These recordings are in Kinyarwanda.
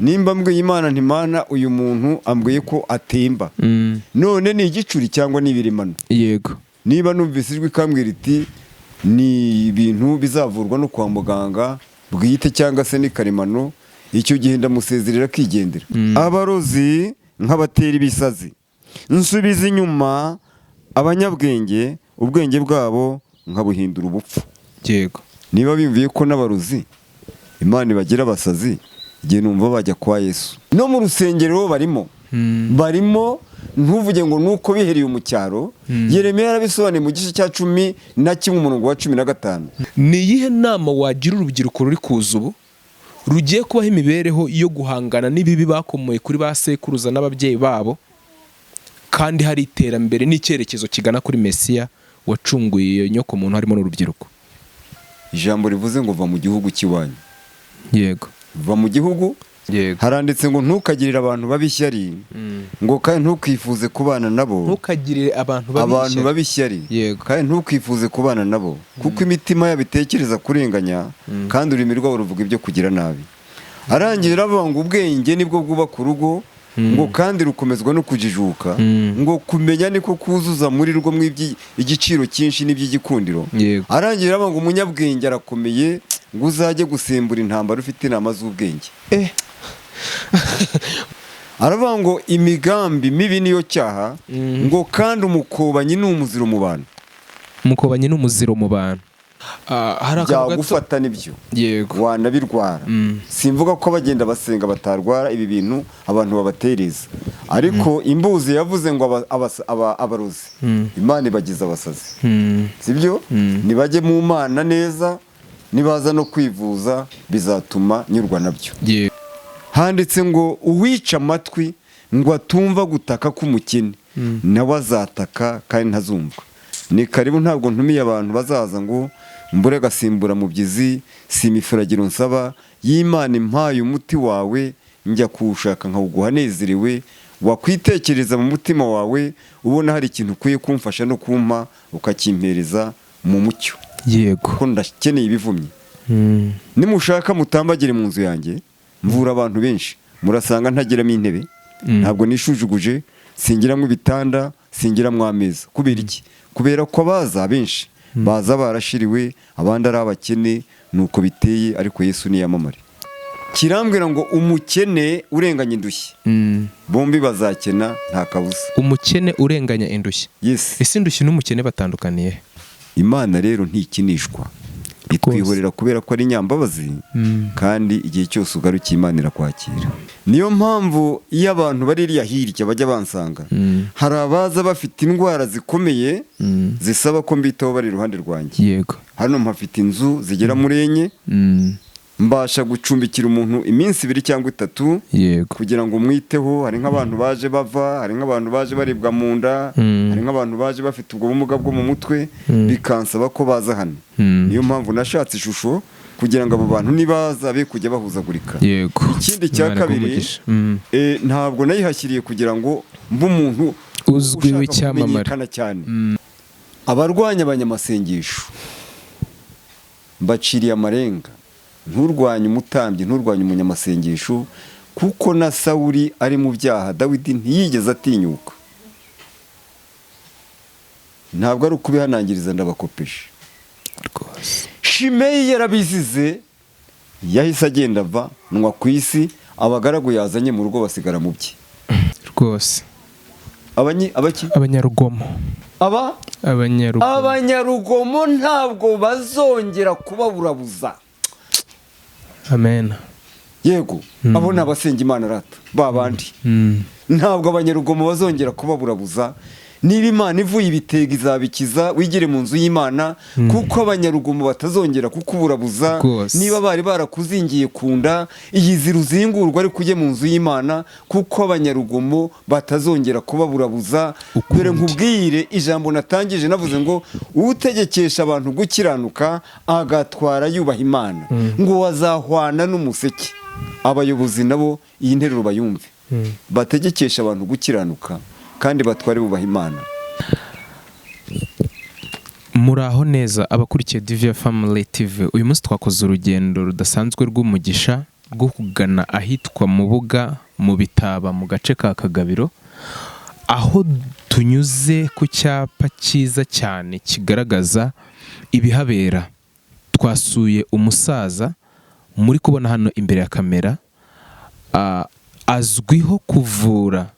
nimba mbwiye Imana ntimana uyu muntu ambwiye ko atemba none ni igicuri cyangwa ni ibirimano. Yego. Niba numvise ijwi kambwira iti ni ibintu bizavurwa no kwa muganga bwite cyangwa se ni karemano, icyo gihe ndamusezerera kigendera. Abarozi nk'abatera ibisazi, nsubiza inyuma abanyabwenge, ubwenge bwabo nkabuhindura ubupfu. Yego. Niba bimviye ko n'abarozi Imana bagira abasazi, igihe numva bajya kwa Yesu. No mu rusengero barimo ntuvuge ngo nuko bihereye mu cyaro. Yeremiya yarabisobanuye mu gice cya 11 umurongo wa 15. Ni iyihe nama wagira urubyiruko ruri kuza ubu rugiye kubaho imibereho yo guhangana n'ibibi bakomoye kuri ba sekuruza n'ababyeyi babo, kandi hari iterambere n'icyerekezo kigana kuri Mesiya wacunguye iyo nyoko muntu harimo n'urubyiruko? Ijambo rivuze ngo va mu gihugu cy'iwanyu. Yego. Va mu gihugu. Yego. Haranditse ngo ntukagirire abantu babishyari, ngo kandi ntukifuze kubana nabo. Ntukagirire abantu babishyari. Yego. Kandi ntukifuze kubana nabo, kuko imitima yabitekereza kurenganya, kandi ururimi rwabo ruvuga ibyo kugira nabi. Arangira avuga ngo ubwenge nibwo bwubaka urugo, ngo kandi rukomezwa no kujijuka, ngo kumenya niko kuzuza muri rwo igiciro cyinshi n'iby'igikundiro. Arangira avuga ngo umunyabwenge arakomeye, ngo uzajye gusembura intambara ufite inama z'ubwenge. Aravuga ngo imigambi mibi niyo cyaha, ngo kandi umukobanyi n'umuziro mu bantu. Umukobanyi n'umuziro mu bantu. Byagufata nibyo. Yego. Wanabirwara. Simvuga ko bagenda basenga batarwara ibi bintu abantu babatereza, ariko imbuzi yavuze ngo abarozi Imana ibagize abasazi. Sibyo? Nibajye mu Mana neza, nibaza no kwivuza bizatuma nyurwa nabyo. Handitse ngo uwica amatwi ngo atumva gutaka k'umukene nawe azataka kandi ntazumva. Ni karibu ntabwo ntumiye abantu bazaza ngo mbure gasimbura mubyizi, si imifuragiro nsaba y'Imana impaye umuti wawe njya kuwushaka nkawuguha nezerewe, wakwitekereza mu mutima wawe ubona hari ikintu ukwiye kumfasha no kumpa ukakimpereza mu mucyo. Yego. Ko ndakeneye ibivumye. Nimushaka mutambagire mu nzu yanjye, mvura abantu benshi, murasanga ntagiramo intebe, ntabwo nishujuguje, singiramo ibitanda, singiramo ameza. Kubera iki? Kubera ko abaza benshi baza barashiriwe, abandi ari abakene, nuko biteye, ariko Yesu niyamamare. Kirambwira ngo umukene urenganya indushyi, bombi bazakena nta kabuza. Umukene urenganya indushyi. Yes. Ese indushyi n'umukene batandukaniye? Imana rero ntikinishwa, itwihorera kubera ko ari nyambabazi, kandi igihe cyose ugarukiye Imana irakwakira. Niyo mpamvu iyo abantu baririya hirya bajya bansanga, hari abaza bafite indwara zikomeye zisaba ko mbitaho bari iruhande rwanjye. Yego. Hano mpafite inzu zigera muri 4, mbasha gucumbikira umuntu iminsi 2 cyangwa 3. Yego. Kugira ngo mwiteho. Hari nk'abantu baje bava, hari nk'abantu baje baribwa mu nda, hari nk'abantu baje bafite ubwo bumuga bwo mu mutwe, bikansaba ko baza hano. Niyo mpamvu nashatse ishusho kugira ngo abo bantu nibaza be kujya bahuzagurika. Yego. Ikindi cya kabiri, ntabwo nayihashyiriye kugira ngo mbe umuntu uzwi w'icyamamare cyane. Abarwanya abanyamasengesho mbaciriye amarenga, nturwanye umutambyi, nturwanye umunyamasengesho, kuko na Sawuli ari mu byaha, Dawidi ntiyigeze atinyuka. Ntabwo ari ukubihanangiriza ndabakopesha. Shimeyi yarabizize, yahise agenda ava nwa ku isi, abagaragu yazanye mu rugo basigara mu bye. Rwose. Abanyarugomo. Abanyarugomo ntabwo bazongera kubaburabuza. Amen. Yego. Abo ni abasenga Imana rata babandi. Ntabwo abanyarugomo bazongera kubaburabuza. Niba Imana ivuye ibitega izabikiza, wigire mu nzu y'Imana, kuko abanyarugomo batazongera kukuburabuza. Niba bari barakuzingiye kunda, iyi ziruzingurwa ari kujye mu nzu y'Imana, kuko abanyarugomo batazongera kubaburabuza. Dore nkubwire ijambo natangije navuze ngo utegekesha abantu gukiranuka agatwara yubaha Imana, ngo wazahwana n'umuseke. Abayobozi nabo iyi nteruro bayumve, bategekesha abantu gukiranuka kandi batware bubaha Imana. Muraho neza abakurikiye Divya Family TV. Uyu munsi twakoze urugendo rudasanzwe rw'umugisha rwo kugana ahitwa Mubuga mu Bitaba mu gace ka Kagabiro, aho tunyuze ku cyapa cyiza cyane kigaragaza ibihabera. Twasuye umusaza muri kubona hano imbere ya kamera, azwiho kuvura,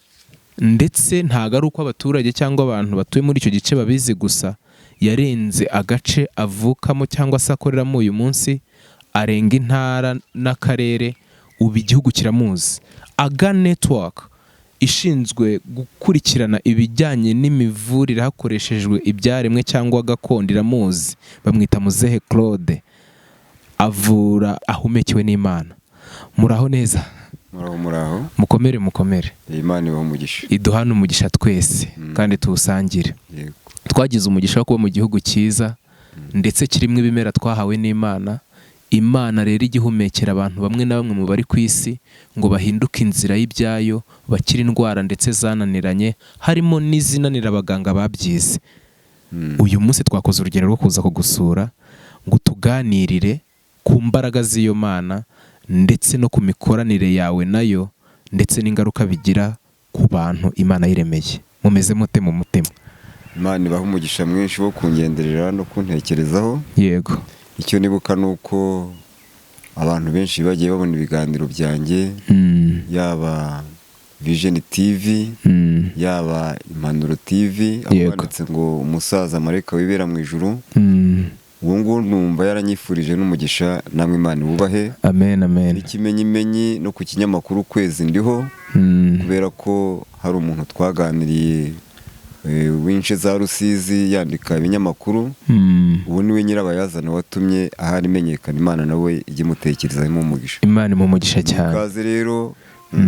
ndetse ntabwo ari uko abaturage cyangwa abantu batuye muri icyo gice babizi gusa, yarenze agace avukamo cyangwa se akoreramo uyu munsi, arenga intara n'akarere, ubu igihugu kiramuzi. Aga Network ishinzwe gukurikirana ibijyanye n'imivurire hakoreshejwe ibyaremwe cyangwa gakondo iramuzi, bamwita Muzehe Claude, avura ahumekewe n'Imana. Muraho neza? Muraho. Mukomere. Imana ibahe umugisha. Iduhane umugisha twese kandi tuwusangire. Yego. Twagize umugisha wo kuba mu gihugu cyiza ndetse kirimo ibimera twahawe n'Imana. Imana rero igihumekera abantu bamwe na bamwe mu bari ku isi ngo bahinduke inzira y'ibyayo, bakire indwara ndetse zananiranye, harimo n'izinanira abaganga babyize. Uyu munsi twakoze urugendo rwo kuza kugusura ngo tuganirire ku mbaraga z'iyo Mana ndetse no ku mikoranire yawe nayo, ndetse n'ingaruka bigira ku bantu Imana yiremeye. Mumeze mute mu mutima? Imana ibahe umugisha mwinshi wo kungenderera no kuntekerezaho. Yego. Icyo nibuka nuko abantu benshi bagiye babona ibiganiro byanjye, yaba Vision TV, yaba Impanuro TV, abanditse ngo umusaza marayika wibera mu ijuru. Uwo nguwo numva yaranyifurije n'umugisha, namwe Imana iwubahe. Amen. N'ikimenyimenyi no ku kinyamakuru Ukwezi ndiho, kubera ko hari umuntu twaganiriye w'ince za Rusizi yandika ibinyamakuru. Ubu niwe nyirabayazana watumye ahari imenyekana. Imana nawe ijye imutekerezamo umugisha. Imana mu mugisha cyane. Kaze rero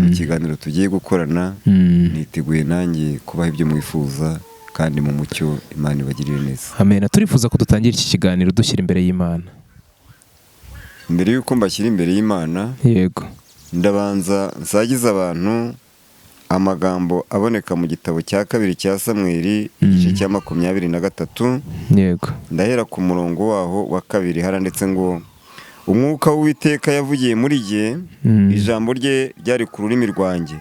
ikiganiro tugiye gukorana, niteguye nanjye kubaha ibyo mwifuza kandi mu mucyo. Imana ibagirire neza. Amen. Turifuza ko dutangira iki kiganiro dushyira imbere y'Imana. Mbere yuko mbashyira imbere y'Imana, yego, ndabanza nsagiza abantu amagambo aboneka mu gitabo cya 2 cya Samweli igice cya 23. Yego. Ndahera ku murongo waho wa 2, haranditse ngo umwuka w'Uwiteka yavugiye muri jye, ijambo rye ryari ku rurimi rwanjye.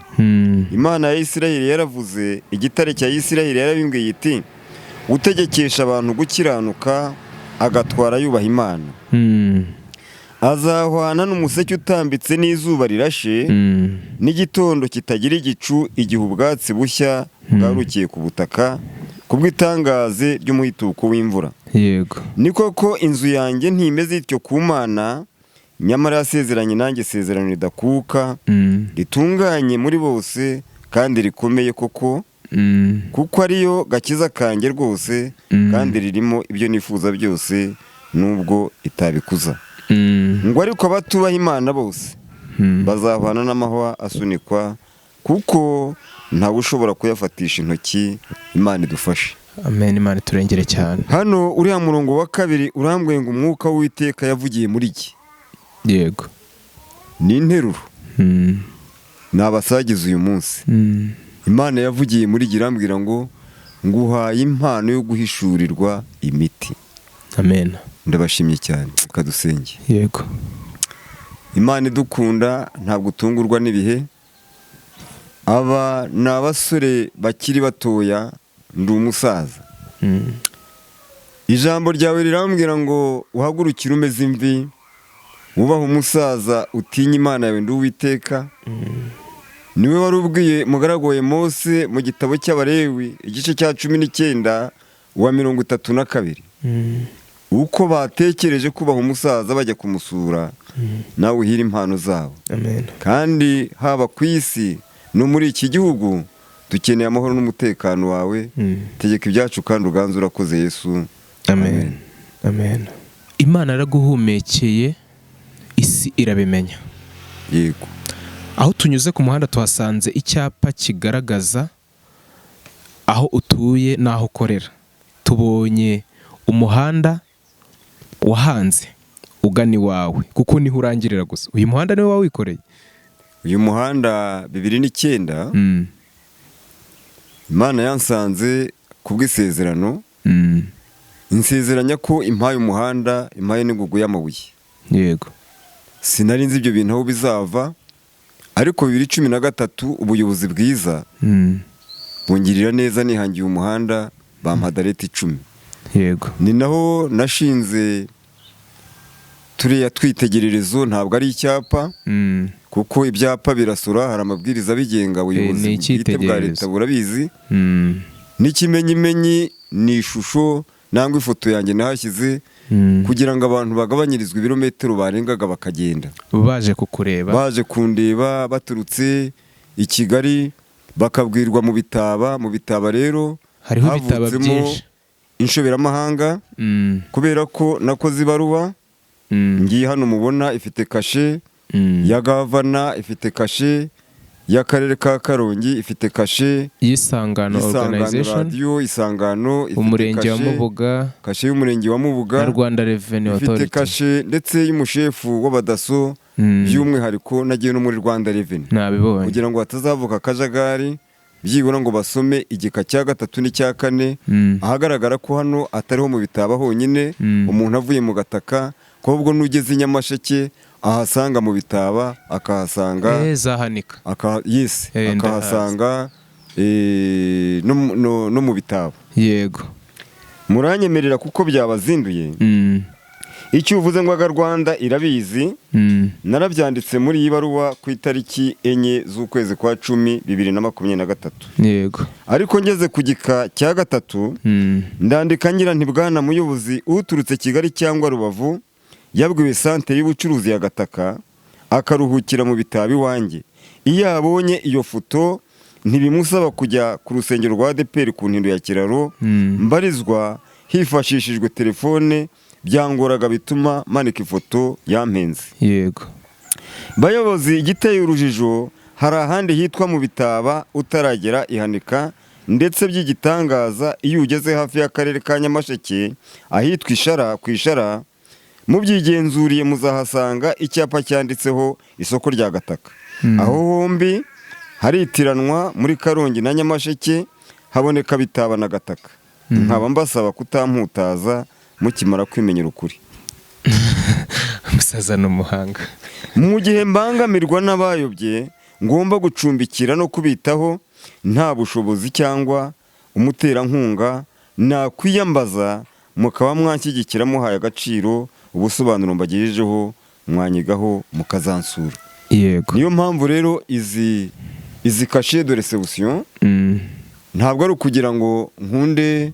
Imana ya Isirayeli yaravuze, igitare cya Isirayeli yarabimbwiye iti, utegekesha abantu gukiranuka, agatwara yubaha Imana. Azahwana n'umuseke utambitse n'izuba rirashe, n'igitondo kitagira igicu, igihe ubwatsi bushya bwarukiye ku butaka, kubw'itangaze ry'umuhituko w'imvura. Yego. Ni koko inzu yanjye ntimeze ityo ku Mana, nyamara yasezeranye nanjye isezerano ridakuka, ritunganye muri bose kandi rikomeye koko, kuko ariyo gakiza kanjye rwose, kandi ririmo ibyo nifuza byose, nubwo itabikuza. Ngo ariko abatubaha Imana bose bazahwana n'amahwa asunikwa, kuko ntawe ushobora kuyafatisha intoki. Imana idufashe. Amen. Imana turengere cyane. Hano uriya murongo wa 2 urambwiye ngo umwuka w'Uwiteka yavugiye muri jye. Yego. Ni interuro. Nabasagize uyu munsi. Imana yavugiye muri jye irambwira ngo nguhaye impano yo guhishurirwa imiti. Amen. Ndabashimye cyane. Kadusenge. Yego. Imana idukunda ntabwo utungurwa n'ibihe. Aba ni abasore bakiri batoya, ndi umusaza. Ijambo ryawe rirambwira ngo uhagurukire umeze imvi, wubaha umusaza, utinya Imana yawe ndi Uwiteka. Niwe wari ubwiye mugaragu wa Mose mu gitabo cy'Abalewi igice cya 19 wa 32, uko batekereje kubaha umusaza bajya kumusura, nawe uhira impano zabo. Amen. Kandi haba ku isi no muri iki gihugu dukeneye amahoro n'umutekano wawe. Tegeka ibyacu kandi uganze, urakoze Yesu. Amen. Amen. Imana yaraguhumekeye, isi irabimenya. Yego. Aho tunyuze ku muhanda tuhasanze icyapa kigaragaza aho utuye n'aho ukorera. Tubonye umuhanda wahanze ugana iwawe, kuko niho urangirira gusa. Uyu muhanda niwe wawikoreye? Uyu muhanda 2009 Imana yansanze kubw'isezerano. Insezeranya ko impaye umuhanda, impaye n'ingugu y'amabuye. Yego. sinari nzi ibyo bintu aho bizava, ariko 2013 ubuyobozi bwiza bungirira neza, nihangiye umuhanda bampa dareti 10. yego, ni naho nashinze turiya twitegererezo, ntabwo ari icyapa kuko ibyapa birasura, hari amabwiriza bigenga ubuyobozi bwite bwa leta burabizi. n'ikimenyimenyi ni ishusho nangwa ifoto yanjye nahashyize kugira ngo abantu bagabanyirizwe ibirometero barengaga bakagenda baje kukureba, baje kundeba baturutse i Kigali, bakabwirwa mu bitaba rero hariho ibitaba byinshi, inshoberamahanga, kubera ko nakoze ibaruwa ngiye hano mubona, ifite kashe ya gavana, ifite kashe y'akarere ka Karongi, ifite kashe y'Isangano Organization, radio Isangano, umurenge wa Mubuga, kashe y'umurenge wa Mubuga, na Rwanda Revenue Authority, ifite kashe ndetse y'umushefu w'abadaso, by'umwihariko nagiye no muri Rwanda Revenue, nabibonye, kugira ngo hatazavuka akajagari, byibura ngo basome igika cya 3 n'icya 4, ahagaragara ko hano atariho mu bitaba honyine umuntu avuye mu gataka, ko ahubwo n'ugeze i Nyamasheke ahasanga mu bitaba, akahasanga zahanika, akahasanga no mu bitaba. yego, muranyemerera kuko byabazinduye. icyo uvuze ngo Rwanda irabizi, narabyanditse muri iyi baruwa ku itariki 4 z'ukwezi kwa 10 2023. yego, ariko ngeze ku gika cya 3 ndandika ngira nti bwana muyobozi uturutse Kigali cyangwa Rubavu yabwiwe santere y'ubucuruzi ya Gataka akaruhukira mu bitaba iwanjye, iyo abonye iyo foto ntibimusaba kujya ku rusengero rwa ADEPR ku Ntindo ya Kiraro, mbarizwa hifashishijwe telefone, byangoraga bituma manika ifoto yampenze. yego, bayobozi igiteye urujijo, hari ahandi hitwa mu bitaba utaragera ihanika, ndetse by'igitangaza iyo ugeze hafi y'akarere ka Nyamasheke ahitwa Ishara, ku Ishara mubyigenzuriye muzahasanga icyapa cyanditseho isoko rya Gataka. aho hombi haritiranwa, muri Karongi na Nyamasheke haboneka bitaba na Gataka. nkaba mbasaba kutamputaza mukimara kwimenyera ukuri. umusaza n'umuhanga. mu gihe mbangamirwa n'abayobye, ngomba gucumbikira no kubitaho, nta bushobozi cyangwa umuterankunga nakwiyambaza, mukaba mwanshyigikira muhaye agaciro ubusobanuro mbagejejeho, mwanyigaho mukazansura. yego, niyo mpamvu rero izi cachet de reception ntabwo ari ukugira ngo nkunde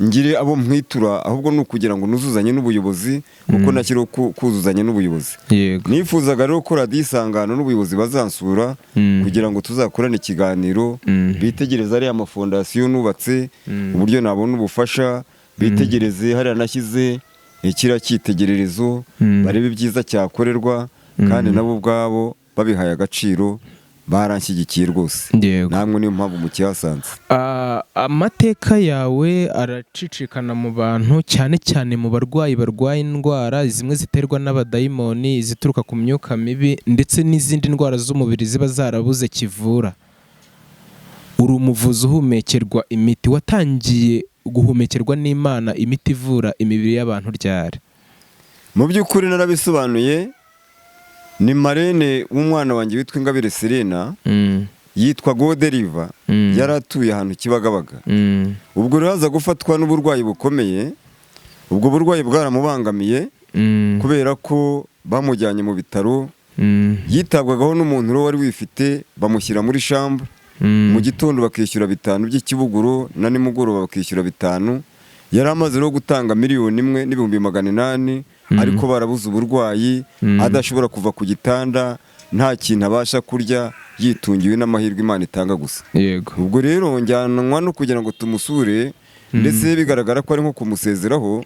ngire abo mwitura, ahubwo ni ukugira ngo nuzuzanye n'ubuyobozi, kuko nashyiriho kuzuzanya n'ubuyobozi. yego, nifuzaga rero ko radiyo Isangano n'ubuyobozi bazansura kugira ngo tuzakorane ikiganiro, bitegereze ariya amafondasiyo nubatse, uburyo nabona ubufasha, bitegereze hariya nashyize kiriya cyitegererezo, barebe ibyiza cyakorerwa, kandi nabo ubwabo babihaye agaciro, baranshyigikiye rwose. namwe niyo mpamvu mukihasanze. amateka yawe aracicikana mu bantu, cyane cyane mu barwayi barwaye indwara zimwe ziterwa n'abadayimoni, izituruka ku myuka mibi, ndetse n'izindi ndwara z'umubiri ziba zarabuze kivura. uri umuvuzi uhumekerwa imiti, watangiye guhumekerwa n'Imana imiti ivura imibiri y'abantu ryari? mu by'ukuri narabisobanuye, ni marene w'umwana wanjye witwa Ingabire Serena, yitwa Goderiva, yari atuye ahantu Kibagabaga. ubwo rero aza gufatwa n'uburwayi bukomeye, ubwo burwayi bwaramubangamiye, kubera ko bamujyanye mu bitaro, yitabwagaho n'umuntu wari wifite, bamushyira muri chambre, mu gitondo bakishyura 5 by'ikibuguro, na nimugoroba bakishyura 5. yari amaze no gutanga 1,800,000, ariko barabuze uburwayi, adashobora kuva ku gitanda, nta kintu abasha kurya, yitungiwe n'amahirwe Imana itanga gusa. yego, ubwo rero njyanwa no kugira ngo tumusure, ndetse bigaragara ko ari nko kumusezeraho.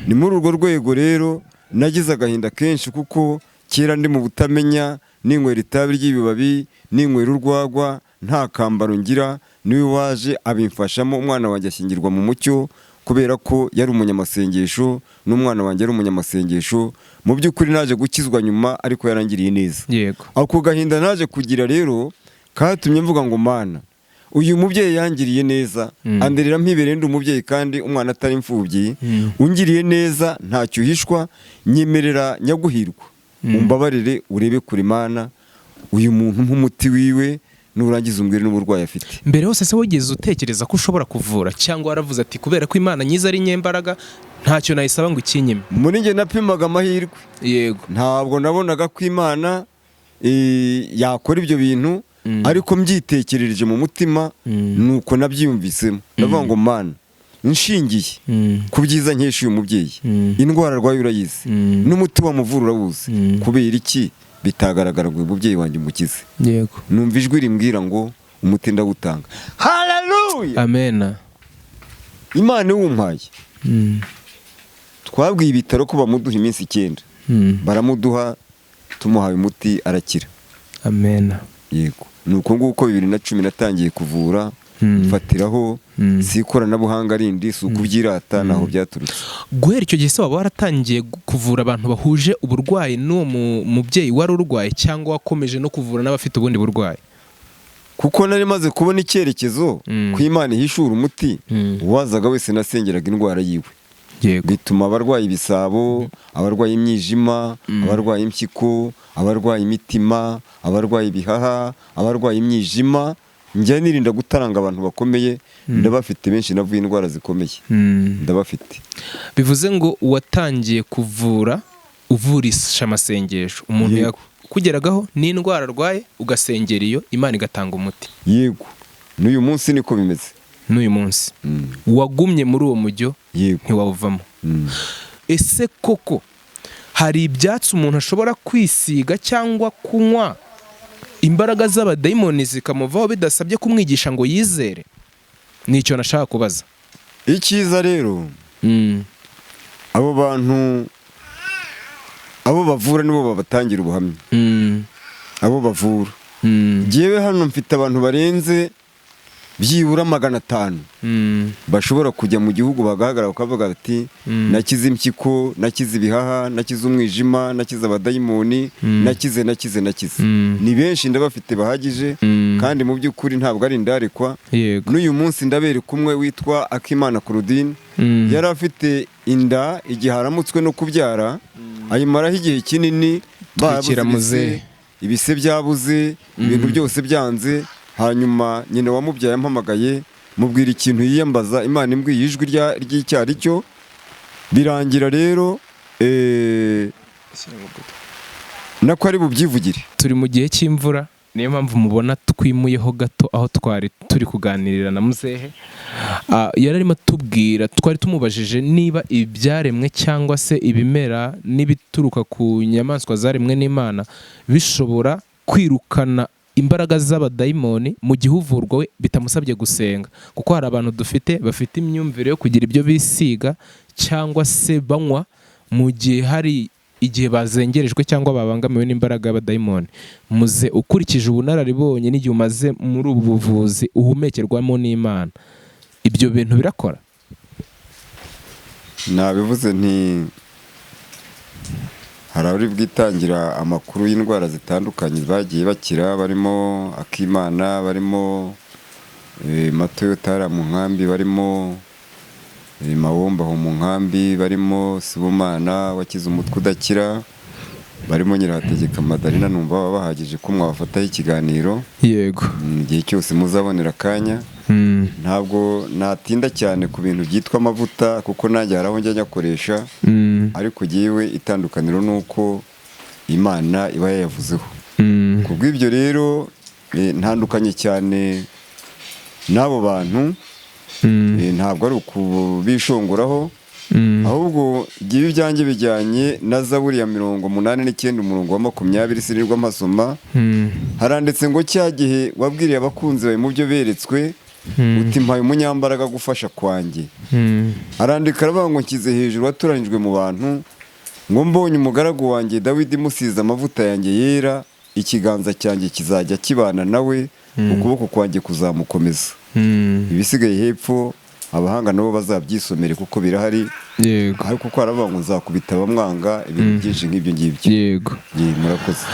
ni muri urwo rwego rero nagize agahinda kenshi, kuko kera ndi mu butamenya, ninywera itabi ry'ibibabi, ninywera urwagwa, nta kambaro ngira, niwe waje abimfashamo. umwana wanjye ashyingirwa mu mucyo, kubera ko yari umunyamasengesho, n'umwana wanjye yari umunyamasengesho. mu by'ukuri naje gukizwa nyuma, ariko yarangiriye neza. yego, ako gahinda naje kugira rero katumye mvuga ngo Mana, uyu mubyeyi yangiriye neza, anderera mpibereye ndi umubyeyi kandi umwana atari imfubyi, ungiriye neza ntacyo uhishwa, nyemerera nyaguhirwa. umbabarire urebe kuri Mana uyu muntu nk'umuti wiwe nurangiza umbwire n'uburwayi afite. Mbere hose se wigeze utekereza ko ushobora kuvura cyangwa waravuze ati kubera ko Imana nyiza ari nyembaraga ntacyo nayisaba ngo ikinyime? Muri njye napimaga amahirwe, yego, ntabwo nabonaga ko Imana yakora ibyo bintu, ariko mbyitekerereje mu mutima nuko nabyiyumvisemo. Ndavuga ngo Mana nshingiye ku byiza nkesha uyu mubyeyi, indwara arwaye urayizi, n'umuti wamuvura urawuzi, kubera iki bitagaragara ngo uyu mubyeyi wanjye umukize? yego, numva ijwi rimbwira ngo umuti ndawutanga. Haleluya, amena. Imana iwumpaye. Twabwiye ibitaro ko bamuduha iminsi 9, baramuduha, tumuhaye umuti arakira. Amena. Yego, nuko nguko 2010 natangiye kuvura, mfatiraho, si ikoranabuhanga rindi, si ukubyirata, naho byaturutse. Guhera icyo gihe se waba waratangiye kuvura abantu bahuje uburwayi n'uwo mubyeyi wari urwaye, cyangwa wakomeje no kuvura n'abafite ubundi burwayi? Kuko nari maze kubona icyerekezo ku Imana ihishura umuti, uwazaga wese nasengeraga indwara yiwe. Yego. Bituma abarwaye ibisabo, abarwaye imyijima, abarwaye impyiko, abarwaye imitima, abarwaye ibihaha, abarwaye imyijima, njya nirinda gutaranga abantu bakomeye, ndabafite benshi navuye indwara zikomeye, ndabafite. Bivuze ngo watangiye kuvura uvurisha amasengesho, umuntu yakugeragaho n'indwara arwaye ugasengera iyo Imana igatanga umuti. Yego, n'uyu munsi niko bimeze. N'uyu munsi wagumye muri uwo mujyo, ntiwawuvamo. Ese koko hari ibyatsi umuntu ashobora kwisiga cyangwa kunywa imbaraga z'abadayimoni zikamuvaho bidasabye kumwigisha ngo yizere? Nicyo nashaka kubaza. Icyiza rero, abo bantu, abo bavura nibo babatangira ubuhamya. Abo bavura, njyewe hano mfite abantu barenze byibura 500 bashobora kujya mu gihugu bagahagarara bakavuga bati nakize impyiko, nakize ibihaha, nakize umwijima, nakize abadayimoni, nakize. Ni benshi ndabafite bahagije, kandi mu by'ukuri ntabwo ari indarekwa. N'uyu munsi ndabereka umwe witwa Akimana Claudine, yari afite inda igihe aramutswe no kubyara, ayimaraho igihe kinini, babuze ibise byabuze, ibintu byose byanze. Hanyuma nyine wamubyaye ampamagaye, mubwira ikintu yiyambaza, Imana imbwiye ijwi ry'icyari cyo, birangira rero nako ari bubyivugire. Turi mu gihe cy'imvura, niyo mpamvu mubona twimuyeho gato aho twari turi kuganirira na muzehe. Yari arimo atubwira, twari tumubajije niba ibyaremwe cyangwa se ibimera n'ibituruka ku nyamaswa zaremwe n'Imana bishobora kwirukana imbaraga z'abadayimoni mu gihe uvurwa we bitamusabye gusenga. Kuko hari abantu bafite imyumvire yo kugira ibyo bisiga cyangwa se banywa mu gihe hari igihe bazengerejwe cyangwa babangamiwe n'imbaraga y'abadayimoni. Muze, ukurikije ubunararibonye n'igihe umaze muri ubu buvuzi uhumekerwamo n'Imana, ibyo bintu birakora? Nabivuze nti hari abari bwitangira amakuru y'indwara zitandukanye bagiye bakira, barimo Akimana, barimo Matoyo Tara mu nkambi, barimo Mawomba ho mu nkambi, barimo Sibomana wakize umutwe udakira, barimo Nyirahategeka Madalina. Numva baba bahagije ko mwabafataho ikiganiro. Yego, igihe cyose muzabonera akanya. Ntabwo natinda cyane ku bintu byitwa amavuta, kuko nanjye hari aho njya nyakoresha, ariko jyewe itandukaniro nuko Imana iba yayavuzeho. Kubw'ibyo rero ntandukanye cyane n'abo bantu, ntabwo ari ukubishongoraho, ahubwo jyewe ibyanjye bijyanye na Zaburi ya 89 umurongo wa 20 sinirwa mpasoma. Haranditse ngo cya gihe wabwiriye abakunzi bawe mu byo beretswe, uti mpaye umunyambaraga gufasha kwanjye. Arandika aravuga ngo nshyize hejuru watoranyijwe mu bantu, ngo mbonye umugaragu wanjye Dawidi musize amavuta yanjye yera, ikiganza cyanjye kizajya kibana nawe, ukuboko kwanjye kuzamukomeza. Ibisigaye hepfo abahanga nabo bazabyisomere kuko birahari. Yego, ariko ko aravuga ngo nzakubita abamwanga, ibintu byinshi nk'ibyo ngibyo. Yego, murakoze.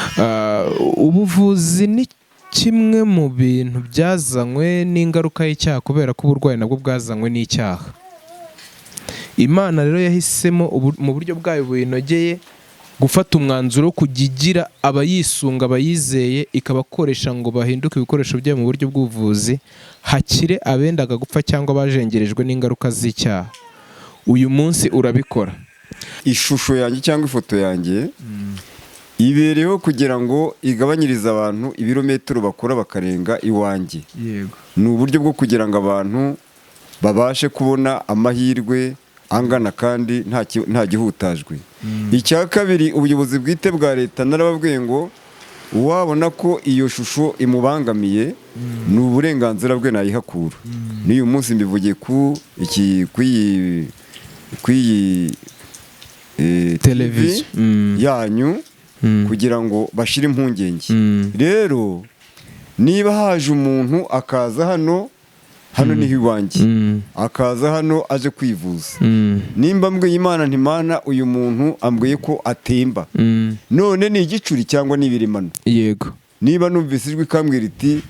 Ubuvuzi ni kimwe mu bintu byazanywe n'ingaruka y'icyaha, kubera ko uburwayi nabwo bwazanywe n'icyaha. Imana rero yahisemo mu buryo bwayo bunogeye gufata umwanzuro wo kujya igira abayisunga abayizeye ikabakoresha ngo bahinduke ibikoresho byayo mu buryo bw'ubuvuzi hakire abendaga gupfa cyangwa bajengerejwe n'ingaruka z'icyaha. Uyu munsi urabikora. Ishusho yanjye cyangwa ifoto yanjye ibereyeho kugira ngo igabanyirize abantu ibirometero bakora bakarenga iwanjye. Yego. Ni uburyo bwo kugira ngo abantu babashe kubona amahirwe angana kandi nta gihutajwe. Icya kabiri, ubuyobozi bwite bwa leta narababwiye ngo uwabona ko iyo shusho imubangamiye ni uburenganzira bwe nayihakura. N'uyu munsi mbivugiye ku iyi televiziyo yanyu kugira ngo bashire impungenge. Rero niba haje umuntu akaza hano niho iwanjye, akaza hano aje kwivuza, nimba mbwiye Imana ntimana uyu muntu ambwiye ko atemba, none ni igicuri cyangwa ni ibiremano? Yego. Niba numvise ijwi ikambwira iti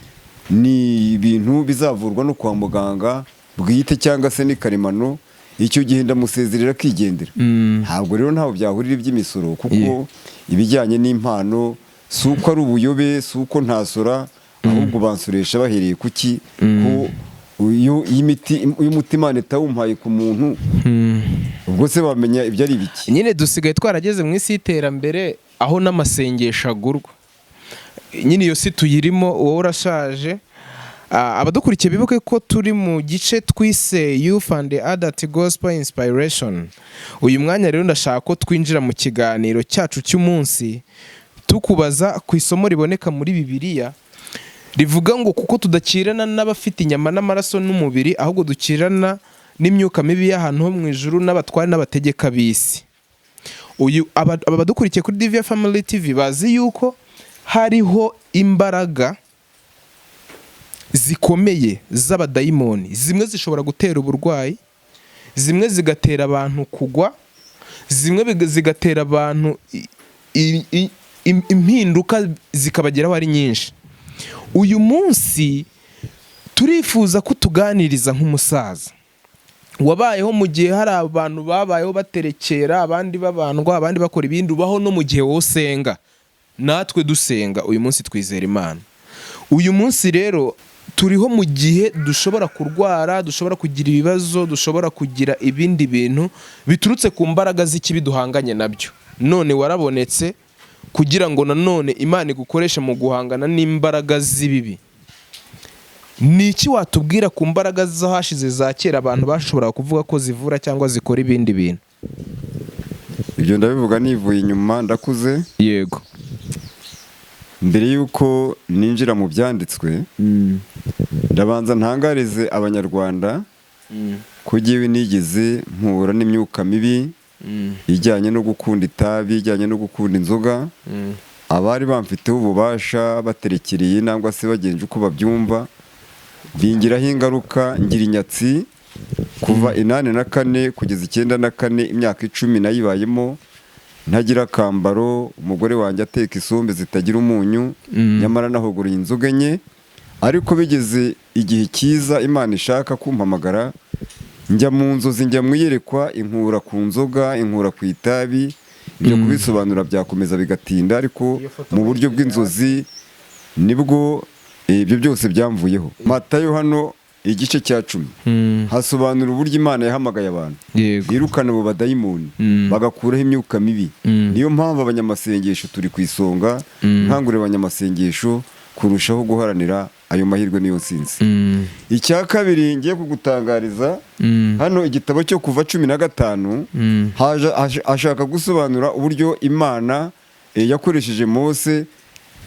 ni ibintu bizavurwa no kwa muganga bwite cyangwa se ni karemano, icyo gihe ndamusezerera akigendera. Ntabwo rero ntaho byahurira iby'imisoro, kuko ibijyanye n'impano si uko ari ubuyobe, si uko ntasora, ahubwo bansoresha bahereye kuki ko iyo umutima netawumpaye ku muntu, ubwo se bamenya ibyo ari biki. Nyine dusigaye twarageze mu isi y'iterambere aho n'amasengesho agurwa. Nyine iyo si tuyirimo, wowe urashaje. Abadukurikiye bibuke ko turi mu gice twise Youth and Adult Gospel Inspiration. Uyu mwanya rero ndashaka ko twinjira mu kiganiro cyacu cy'umunsi tukubaza ku isomo riboneka muri Bibiliya rivuga ngo kuko tudakirana n'abafite inyama n'amaraso n'umubiri, ahubwo dukirana n'imyuka mibi y'ahantu ho mu ijuru n'abatware n'abategeka b'isi. Aba badukurikiye kuri Divya Family TV bazi yuko hariho imbaraga zikomeye z'abadayimoni. Zimwe zishobora gutera uburwayi, zimwe zigatera abantu kugwa, zimwe zigatera abantu impinduka zikabageraho ari nyinshi. Uyu munsi turifuza ko tuganiriza nk'umusaza wabayeho mu gihe hari abantu babayeho baterekera, abandi babandwa, abandi bakora ibindi, ubaho no mu gihe wowe usenga natwe dusenga. Uyu munsi twizera Imana. Uyu munsi rero turiho mu gihe dushobora kurwara, dushobora kugira ibibazo, dushobora kugira ibindi bintu biturutse ku mbaraga z'ikibi duhanganye nabyo. None warabonetse kugira ngo nanone Imana igukoreshe mu guhangana n'imbaraga z'ibibi. Ni iki watubwira ku mbaraga z'ahashize za kera abantu bashobora kuvuga ko zivura cyangwa zikora ibindi bintu? Ibyo ndabivuga nivuye inyuma, ndakuze. Yego. Mbere yuko ninjira mu byanditswe, ndabanza ntangarize abanyarwanda ko jyewe nigeze mpura n'imyuka mibi ijyanye no gukunda itabi, ijyanye no gukunda inzoga. Abari bamfiteho ububasha baterekereye nangwa se bagenje uko babyumva, bingiraho ingaruka, ngira inyatsi kuva 84 kugeza 94, imyaka 10 nayibayemo ntagira akambaro, umugore wanjye ateka isombe zitagira umunyu, nyamara nahoguriye inzoga enye. Ariko bigeze igihe cyiza Imana ishaka kumpamagara, njya mu nzozi, njya mwiyerekwa, inkura ku nzoga, inkura ku itabi. Ibyo kubisobanura byakomeza bigatinda, ariko mu buryo bw'inzozi nibwo ibyo byose byamvuyeho. Matayo hano igice cya 10 hasobanura uburyo Imana yahamagaye abantu yirukana abo badayimoni bagakuraho imyuka mibi. Niyo mpamvu abanyamasengesho turi ku isonga, nkangurira abanyamasengesho kurushaho guharanira ayo mahirwe niyo nsinzi. Icya kabiri ngiye kugutangariza, hano igitabo cyo kuva 15 ashaka gusobanura uburyo Imana yakoresheje Mose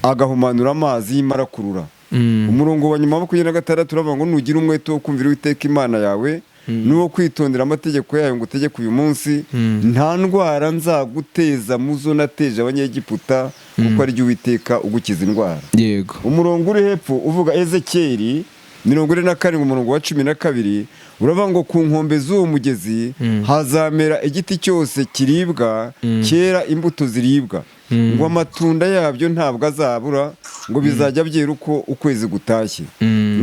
agahumanura amazi y'imarakurura. Umurongo wa nyuma wa 26 turavuga ngo nugira umwete wo kumvira Uwiteka Imana yawe n'uwo kwitondera amategeko yayo ngo utegeke uyu munsi, nta ndwara nzaguteza muzo nateje abanyegiputa, kuko ari Uwiteka ugukiza indwara. Yego. Umurongo uri hepfo uvuga Ezekiyeli 47 umurongo wa 12 uravuga ngo ku nkombe z'uwo mugezi hazamera igiti cyose kiribwa, cyera imbuto ziribwa, ngo amatunda yabyo ntabwo azabura, ngo bizajya byera uko ukwezi gutashye,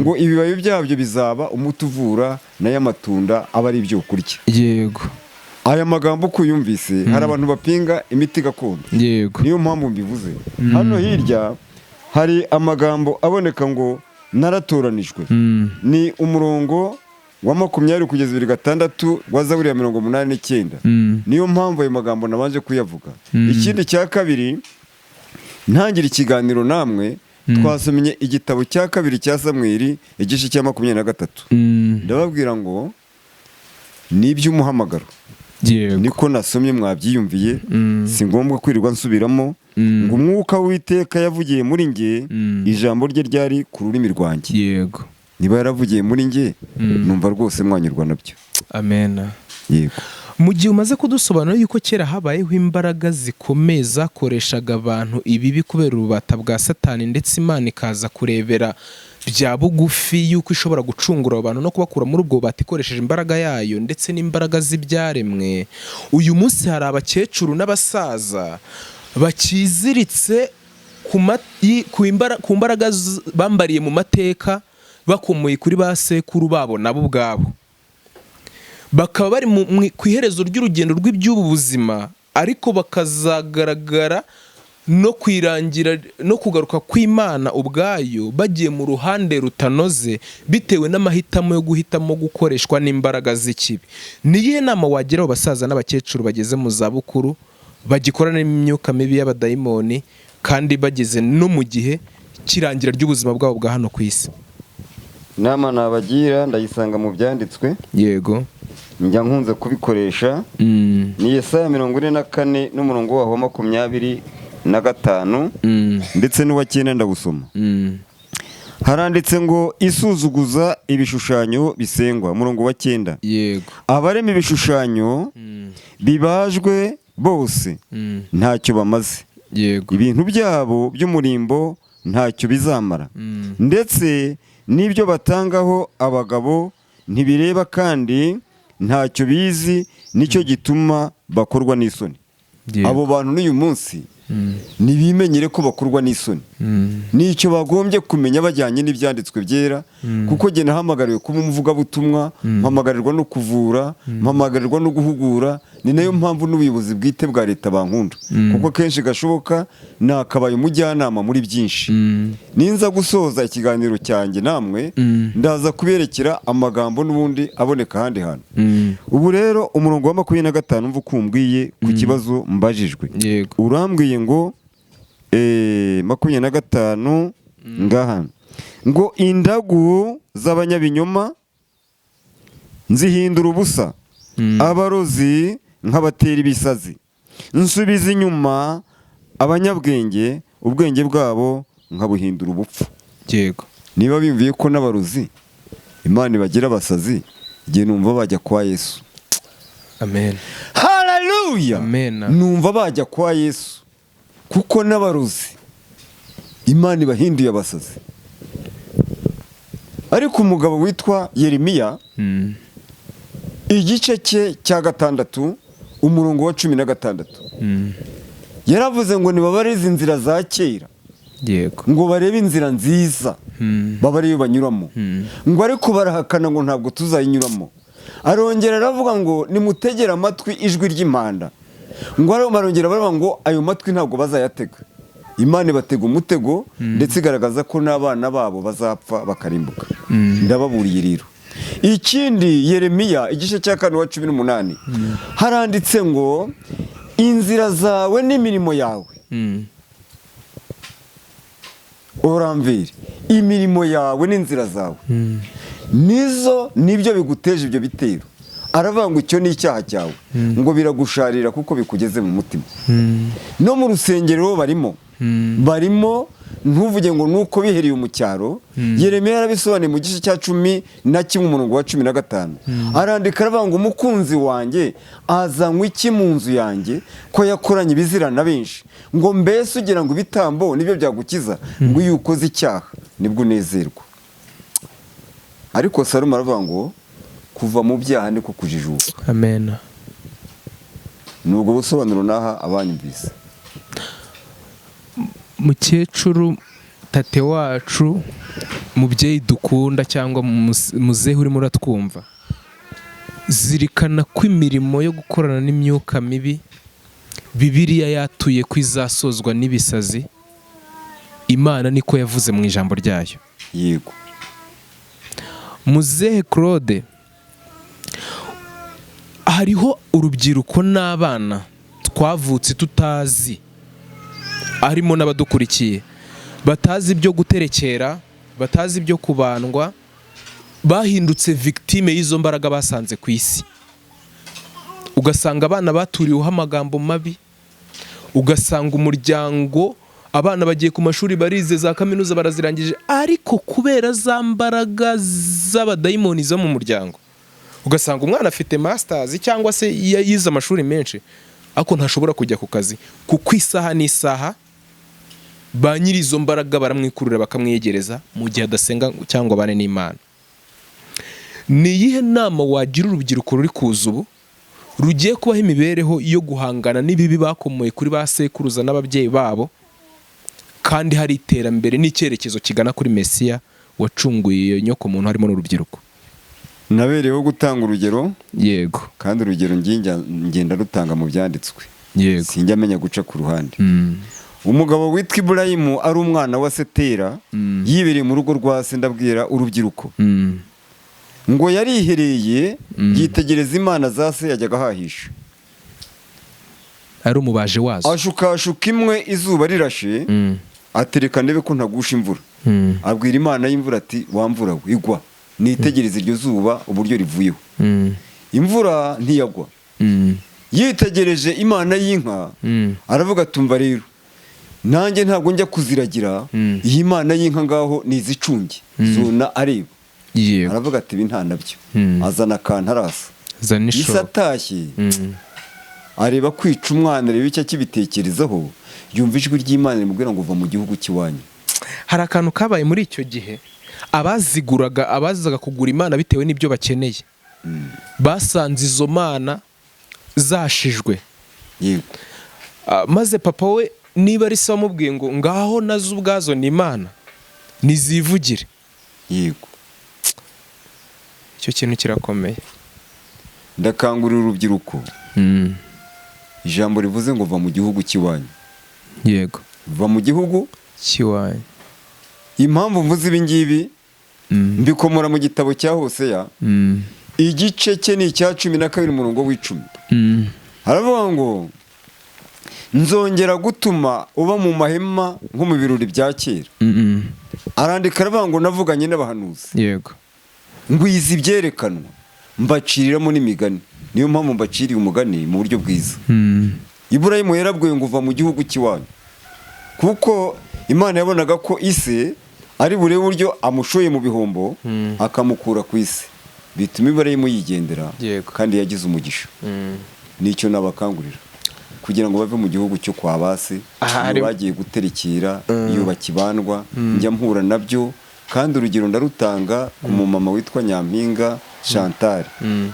ngo ibibabi byabyo bizaba umuti uvura, nayo amatunda aba ari ibyo kurya. Yego. aya magambo uko uyumvise hari abantu bapinga imiti gakondo, yego, niyo mpamvu mbivuze. Hano hirya hari amagambo aboneka ngo naratoranijwe, ni umurongo wa 20 kugeza 26 wa Zaburi ya 89. Niyo mpamvu ayo magambo nabanje kuyavuga. Ikindi cya kabiri, ntangira ikiganiro namwe twasomye igitabo cya kabiri cya Samweli igice cya 23. Ndababwira ngo ni iby'umuhamagaro, yego, niko nasomye mwabyiyumviye, si ngombwa kwirirwa nsubiramo. Ngo umwuka w'Uwiteka yavugiye muri nge, ijambo rye ryari ku rurimi rwanjye. yego, Niba yaravugiye muri nge, numva rwose mwanyurwa nabyo. amena. Yego. Mu gihe umaze kudusobanura yuko kera habayeho imbaraga zikomeye zakoreshaga abantu ibibi kubera ububata bwa Satani, ndetse Imana ikaza kurebera bya bugufi yuko ishobora gucungura abantu no kubakura muri ubwo bubata ikoresheje imbaraga yayo ndetse n'imbaraga z'ibyaremwe, uyu munsi hari abakecuru n'abasaza bakiziritse ku mbaraga bambariye mu mateka, bakomoye kuri ba sekuru babo nabo ubwabo, bakaba bari ku iherezo ry'urugendo rw'iby'ubu buzima, ariko bakazagaragara no kwirangira no kugaruka kw'Imana ubwayo bagiye mu ruhande rutanoze bitewe n'amahitamo yo guhitamo gukoreshwa n'imbaraga z'ikibi. Niyihe nama wagira abo basaza n'abakecuru bageze mu zabukuru bagikorana n'imyuka mibi y'abadayimoni kandi bageze no mu gihe kirangira ry'ubuzima bwabo bwa hano ku isi? Inama nabagira ndayisanga mu byanditswe, yego, njya nkunze kubikoresha. Ni Yesaya 44 n'umurongo wa 25 ndetse n'uwa 9 ndagusoma. Haranditse ngo isuzuguza ibishushanyo bisengwa, umurongo wa 9. yego, abarema ibishushanyo bibajwe bose ntacyo bamaze, yego, ibintu byabo by'umurimbo ntacyo bizamara, ndetse n'ibyo batangaho abagabo ntibireba kandi ntacyo bizi, nicyo gituma bakorwa n'isoni. Abo bantu n'uyu munsi nibimenyere ko bakorwa n'isoni, nicyo bagombye kumenya bajyanye n'ibyanditswe byera, kuko jye nahamagariwe kuba umuvugabutumwa, mpamagarirwa no kuvura, mpamagarirwa no guhugura. Ni nayo mpamvu n'ubuyobozi bwite bwa leta bankunda, kuko kenshi gashoboka nakabaye umujyanama muri byinshi. Ninza gusoza ikiganiro cyanjye namwe ndaza kuberekera amagambo n'ubundi aboneka ahandi hantu. Ubu rero umurongo wa 25 mvu kumbwiye ku kibazo mbajijwe, urambwiye ngo 25 ngaha ngo indagu z'abanyabinyoma nzihindura ubusa, abarozi nk'abatera ibisazi, nsubiza inyuma abanyabwenge, ubwenge bwabo nkabuhindura ubupfu. yego. Niba bimviye ko n'abarozi Imana bagira abasazi, igihe numva bajya kwa Yesu. Amen. Haleluya. Amen. Numva bajya kwa Yesu, kuko n'abarozi Imana ibahinduye abasazi. Ariko umugabo witwa Yeremiya, igice cye cya 6 umurongo wa 16, yaravuze ngo nibabarize inzira za kera, yego, ngo barebe inzira nziza babariyo banyuramo, ngo ariko barahakana ngo ntabwo tuzayinyuramo. Arongera aravuga ngo nimutegere amatwi ijwi ry'impanda, ngo barongera baravuga ngo ayo matwi ntabwo bazayatega. Imana batega umutego, ndetse igaragaza ko n'abana babo bazapfa bakarimbuka. Ndababuriye rero. Ikindi, Yeremiya igice cya 4 wa 18 haranditse ngo inzira zawe n'imirimo yawe, oramvire imirimo yawe n'inzira zawe nizo nibyo biguteje ibyo bitero. Aravuga ngo icyo ni icyaha cyawe, ngo biragusharira kuko bikugeze mu mutima. No mu rusengero barimo ntuvuge ngo nuko bihereye mu cyaro. Yeremiya yarabisobanuye mu gice cya 11 umurongo wa 15. Arandika aravuga ngo umukunzi wanjye azanywe iki mu nzu yanjye, ko yakoranye ibizirana benshi, ngo mbese ugira ngo ibitambo nibyo byagukiza, ngo iyo ukoze icyaha nibwo unezerwa. Ariko Salomo aravuga ngo kuva mu byaha niko kujijuka. Amen. Nubwo busobanuro naha abanyumvise. Mukecuru, tate wacu, mubyeyi dukunda cyangwa muzehe urimo uratwumva, zirikana ko imirimo yo gukorana n'imyuka mibi Bibiliya yatuye ko izasozwa n'ibisazi. Imana niko yavuze mu ijambo ryayo. yego. Muzehe Claude, hariho urubyiruko n'abana twavutse tutazi, harimo n'abadukurikiye batazi ibyo guterekera, batazi ibyo kubandwa, bahindutse victime y'izo mbaraga basanze ku isi. Ugasanga abana baturiweho amagambo mabi, ugasanga umuryango, abana bagiye ku mashuri, barize za kaminuza barazirangije, ariko kubera za mbaraga z'abadayimoni zo mu muryango, ugasanga umwana afite masters cyangwa se yize amashuri menshi, ariko ntashobora kujya ku kazi kuko isaha n'isaha ba nyiri izo mbaraga baramwikurura bakamwiyegereza mu gihe adasenga cyangwa bane n'Imana. Ni iyihe nama wagira urubyiruko ruri kuza ubu rugiye kubaho imibereho yo guhangana n'ibibi bakomoye kuri ba sekuruza n'ababyeyi babo, kandi hari iterambere n'icyerekezo kigana kuri Mesiya wacunguye iyo nyoko muntu harimo n'urubyiruko? Nabereyeho gutanga urugero. Yego. Kandi urugero ngenda rutanga mu byanditswe. Yego. Sinjya amenya guca ku ruhande. Umugabo witwa Iburayimu ari umwana wa Setera, yibereye mu rugo rwa se, ndabwira urubyiruko. Ngo yarihereye yitegereza imana za se yajyaga ahahisha. Ari umubaje wazo. Ashukashuka imwe izuba rirashe, atereka ndebe ko ntagusha imvura. Abwira imana y'imvura ati, wa mvura we igwa, nitegereza iryo zuba uburyo rivuyeho. Imvura ntiyagwa. Yitegereje imana y'inka, aravuga tumva rero, nanjye ntabwo njya kuziragira, iyi mana y'inka ngaho nizicunge. Zona areba. Aravuga ati ibi nta nabyo. Azana akantu arasa. Isa atashye, areba kwica umwana, areba icyo akibitekerezaho, yumva ijwi ry'Imana rimubwira ngo uva mu gihugu cy'iwanyu. Hari akantu kabaye muri icyo gihe, abazaga kugura imana bitewe n'ibyo bakeneye, basanze izo mana zashijwe. Yego. Maze papa we niba ari se wamubwiye ngo ngaho nazo ubwazo ni imana nizivugire. Yego. Icyo kintu kirakomeye. Ndakangurira urubyiruko, ijambo rivuze ngo va mu gihugu cy'iwanyu. Yego. Va mu gihugu cy'iwanyu. Impamvu mvuze ibi ngibi mbikomora mu gitabo cya Hoseya, igice cye ni icya 12 umurongo w'10. Haravuga ngo nzongera gutuma uba mu mahema nko mu birori bya kera. Arandika aravuga ngo navuganye n'abahanuzi. Yego. Ngwiza ibyerekanwa, mbaciriramo n'imigani. Niyo mpamvu mbaciriye umugani mu buryo bwiza. Iburayimu yarabwiwe ngo uva mu gihugu cy'iwanyu, kuko Imana yabonaga ko ise ari bure buryo amushoye mu bihombo, akamukura ku isi. Bituma Iburayimu yigendera, kandi yagize umugisha. Nicyo nabakangurira, kugira ngo bave mu gihugu cyo kwa base, bagiye guterekera, iyo bakibandwa, njya mpura nabyo. Kandi urugero ndarutanga ku mumama witwa Nyampinga Chantal.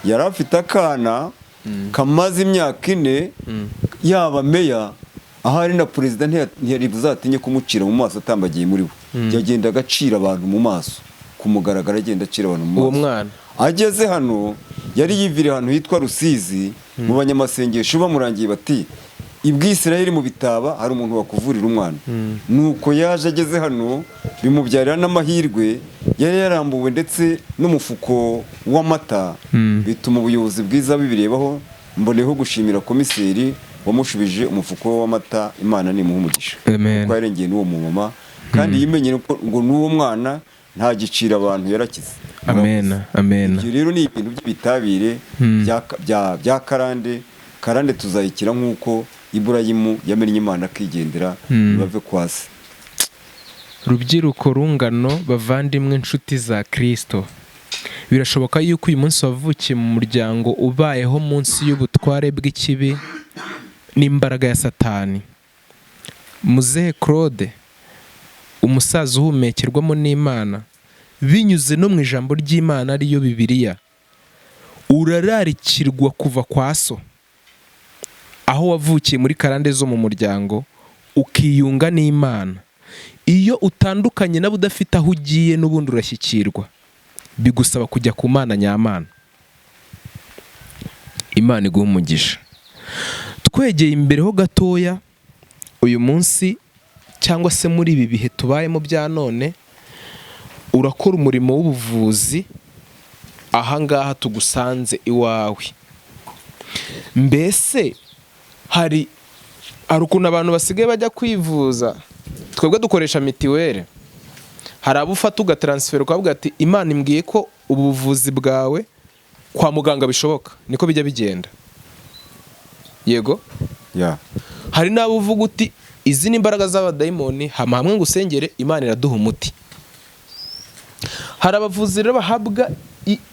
Yari afite akana kamaze imyaka 4, yaba meya, ahari na perezida ntiyari buzatinye kumucira mu maso atambagiye muri bo. Yagenda agacira abantu mu maso, kumugaragara agenda acira abantu mu maso. Uwo mwana ageze hano yari yivire ahantu hitwa Rusizi, mu banyamasengesho bamurangiye bati, Ibwisirayeli mu bitaba hari umuntu wakuvurira umwana. Nuko yaje ageze hano, bimubyarira n'amahirwe, yari yarambuwe ndetse n'umufuko w'amata. Bituma ubuyobozi bwiza bibirebaho, mboneyeho gushimira komiseri wamushubije umufuko w'amata. Imana nimuhe umugisha. Kuko yarengeye n'uwo mumama, kandi yimenye ngo n'uwo mwana nta gicira abantu yarakize. Amen. Amen. Ibyo rero ni ibintu by'ibitabire bya karande tuzayikira nk'uko Iburayimu yamenye Imana akigendera, bave kwase. Rubyiruko rungano, bavandimwe, inshuti za Kristo, birashoboka yuko uyu munsi wavukiye mu muryango ubayeho munsi y'ubutware bw'ikibi n'imbaraga ya Satani. Muzehe Claude, umusaza uhumekerwamo n'Imana binyuze no mu ijambo ry'Imana ariyo Bibiliya, urararikirwa kuva kwa so, aho wavukiye muri karande zo mu muryango, ukiyunga n'Imana. Iyo utandukanye nabo udafite aho ugiye, n'ubundi urashyikirwa, bigusaba kujya ku Mana nyamana. Imana iguha umugisha. Twegeye imbere ho gatoya, uyu munsi cyangwa se muri ibi bihe tubayemo bya none, urakora umurimo w'ubuvuzi ahangaha tugusanze iwawe. Mbese hari ukuntu abantu basigaye bajya kwivuza, twebwe dukoresha mitiweli, hari abo ufata ugataransifera ukavuga ati Imana imbwiye ko ubu buvuzi bwawe kwa muganga bishoboka, niko bijya bigenda. Yego? Hari n'abo uvuga uti izi ni imbaraga z'abadayimoni, hamwe ngo usengere Imana iraduha umuti. Hari abavuzi rero bahabwa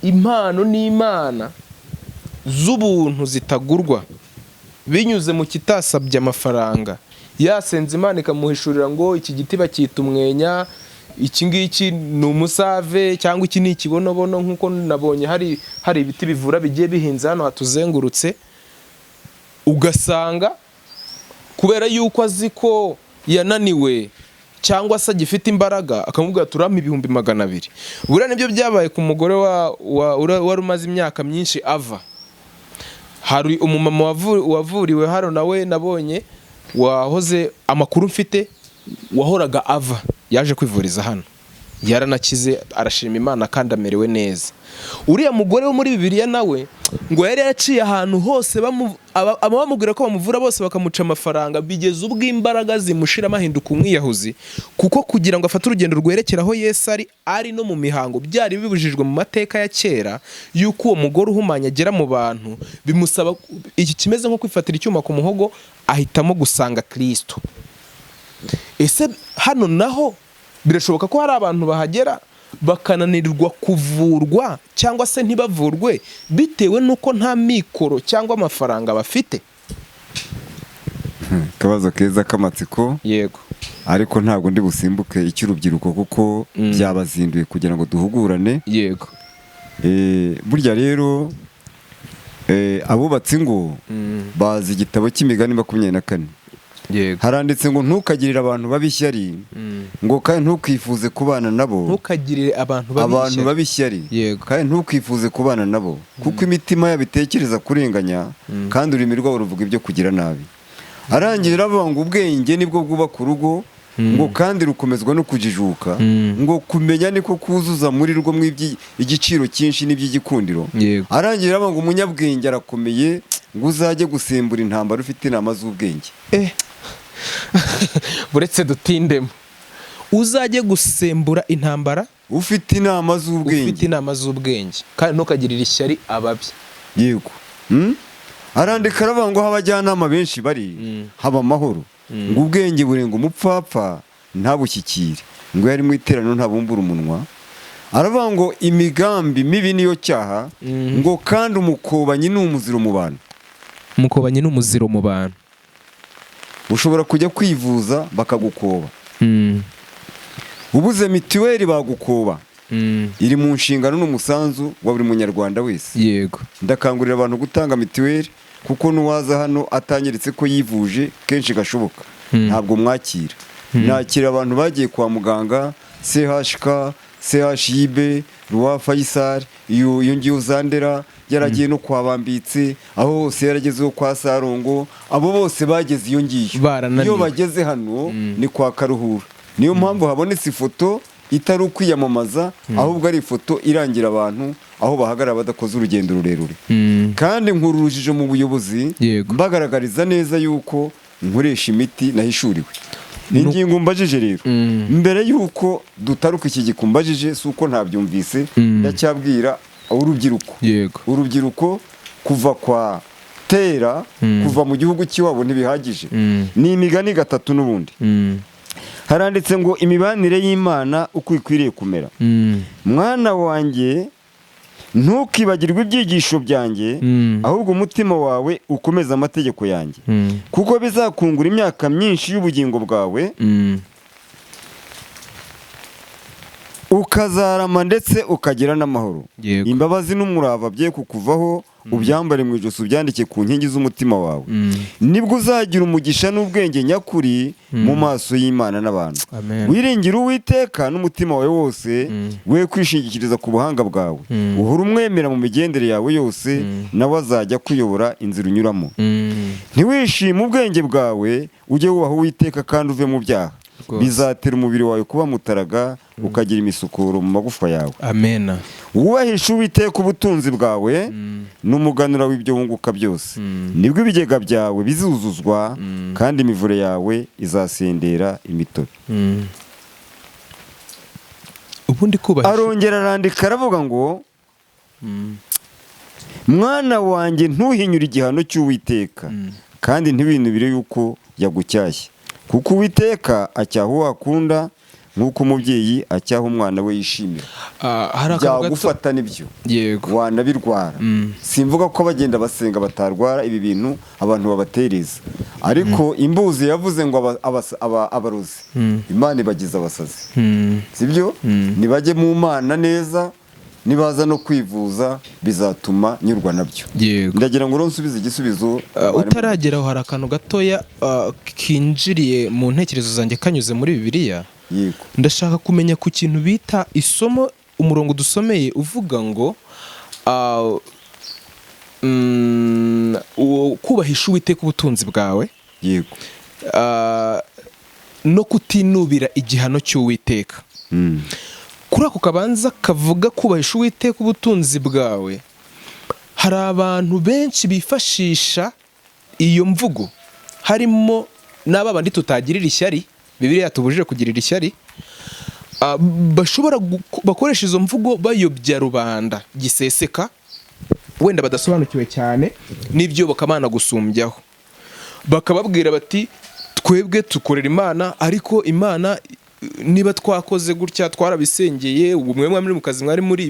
impano n'Imana z'ubuntu zitagurwa binyuze mu kitasabye amafaranga. Yasenze Imana ikamuhishurira ngo iki giti bacyita umwenya, iki ngiki ni umusave, cyangwa iki ni ikibonobono, nk'uko nabonye hari ibiti bivura bigiye bihinze hano hatuzengurutse. Ugasanga kubera yuko azi ko yananiwe cyangwa se agifite imbaraga, akamubwira turampa 200,000. Buriya nibyo byabaye ku mugore wari umaze imyaka myinshi ava. Hari umumama wavuriwe hano nawe nabonye, wahoze amakuru mfite, wahoraga ava, yaje kwivuriza hano, yaranakize, arashima Imana kandi amerewe neza. Uriya mugore wo muri Bibiliya nawe ngo yari yaciye ahantu hose bamubwira ko bamuvura bose bakamuca amafaranga, bigeze ubwo imbaraga zimushiramo ahinduka umwiyahuzi, kuko kugira ngo afate urugendo rwerekera aho Yesu ari no mu mihango byari bibujijwe mu mateka ya kera, yuko uwo mugore uhumanya agera mu bantu, bimusaba iki kimeze nko kwifatira icyuma ku muhogo, ahitamo gusanga Kristo. Ese hano naho birashoboka ko hari abantu bahagera bakananirwa kuvurwa cyangwa se ntibavurwe bitewe nuko nta mikoro cyangwa amafaranga bafite? Kabazo keza k'amatsiko. Yego. Ariko ntabwo ndi busimbuke icy'urubyiruko kuko byabazinduye kugira ngo duhugurane. Yego. Burya rero abubatsi ngo bazi igitabo cy'imigani 24. Yego. Haranditse ngo ntukagirire abantu babishyari, ngo kandi ntukifuze kubana nabo. Ntukagirire abantu babishyari. Yego. Kandi ntukifuze kubana nabo, kuko imitima yabo itekereza kurenganya, kandi ururimi rwabo ruvuga ibyo kugira nabi. Arangirira avuga ngo ubwenge nibwo bwubaka urugo, ngo kandi rukomezwa no kujijuka, ngo kumenya niko kuzuza muri rwo igiciro cyinshi n'iby'igikundiro. Arangirira avuga ngo umunyabwenge arakomeye, ngo uzajye gusembura intambara ufite inama z'ubwenge. Buretse dutindemo, uzajye gusembura intambara ufite inama z'ubwenge, kandi ntukagirire ishyari ababi. Yego. Arandika aravuga ngo abajyanama benshi bari haba amahoro, ngo ubwenge burenga umupfapfa ntabushyikire, ngo yari mu iteraniro ntabumbura umunwa. Aravuga ngo imigambi mibi niyo cyaha, ngo kandi umukobanyi ni umuziro mu bantu. Umukobanyi ni umuziro mu bantu. Ushobora kujya kwivuza bakagukoba. Ubuze mitiweli bagukoba. Iri mu nshingano n'umusanzu wa buri munyarwanda wese. Yego. Ndakangurira abantu gutanga mitiweli, kuko nuwaza hano atangiritse ko yivuje kenshi gashoboka ntabwo mwakira. Nakira abantu bagiye kwa muganga, CHK, CHIB, Roi Faisal, iyo ngiye uzandera, yaragiye no kwa Bambitse, aho hose yaragezeho kwa Sarongo, abo bose bageze iyo ngiyo. Iyo bageze hano ni kwa Karuhura. Niyo mpamvu habonetse ifoto itari ukwiyamamaza, ahubwo ari ifoto irangira abantu aho bahagarara badakoze urugendo rurerure. Kandi nkururujije mu buyobozi, mbagaragariza neza yuko nkoresha imiti nahishuriwe. Ingingo mbajije rero, mbere yuko dutaruka iki gikumbajije, suko ntabyumvise, ndacyabwira urubyiruko. Urubyiruko kuva kwa tera, kuva mu gihugu cy'iwabo ntibihagije. Ni imigani 3 n'ubundi. Haranditse ngo imibanire y'Imana uko ikwiriye kumera. Mwana wanjye, ntukibagirwe ibyigisho byanjye, ahubwo umutima wawe ukomeza amategeko yanjye, kuko bizakungura imyaka myinshi y'ubugingo bwawe, ukazarama ndetse ukagira n'amahoro. Imbabazi n'umurava bye kukuvaho, ubyambare mu ijosi ubyandike ku nkingi z'umutima wawe nibwo uzagira umugisha n'ubwenge nyakuri mu maso y'Imana n'abantu. Wiringira Uwiteka n'umutima wawe wose, we kwishingikiriza ku buhanga bwawe, uhora umwemera mu migendere yawe yose, nawe azajya kuyobora inzira unyuramo. Ntiwishime ubwenge bwawe, ujye wubaha Uwiteka kandi uve mu byaha, bizatera umubiri wawe kuba mutaraga, ukagira imisukuro mu magufa yawe. Amen. Wubahisha Uwiteka ubutunzi bwawe n'umuganura w'ibyo wunguka byose, nibwo ibigega byawe bizuzuzwa kandi imivure yawe izasendera imitobe. Ubundi kubahisha, arongera arandika aravuga ngo mwana wanjye ntuhinyure igihano cy'Uwiteka kandi ntiwinubire yuko yagucyashye, kuko Uwiteka acyaha uwo akunda nk'uko umubyeyi acyaha umwana we yishimira. Byagufata nibyo, yego, wanabirwara. Simvuga ko bagenda basenga batarwara ibi bintu abantu babatereza, ariko imbuzi yavuze ngo abarozi Imana ibagize abasazi, sibyo? Nibajye mu Mana neza, nibaza no kwivuza bizatuma nyurwa nabyo. Ndagira ngo nsubize igisubizo. Utarageraho hari akantu gatoya kinjiriye mu ntekerezo zanjye kanyuze muri Bibiliya. Yego. Ndashaka kumenya ku kintu bita isomo, umurongo dusomeye uvuga ngo kubahisha Uwiteka ubutunzi bwawe. Yego. No kutinubira igihano cy'Uwiteka. Kuri ako kabanza kavuga kubahisha Uwiteka ubutunzi bwawe, hari abantu benshi bifashisha iyo mvugo, harimo n'aba bandi tutagirira ishyari, Bibiliya yatubujije kugirira ishyari, bashobora bakoresha izo mvugo bayobya rubanda giseseka, wenda badasobanukiwe cyane n'ibyo bakamana gusumbyaho, bakababwira bati twebwe tukorera Imana, ariko Imana niba twakoze gutya twarabisengeye, umwe muri mu kazi mwari muri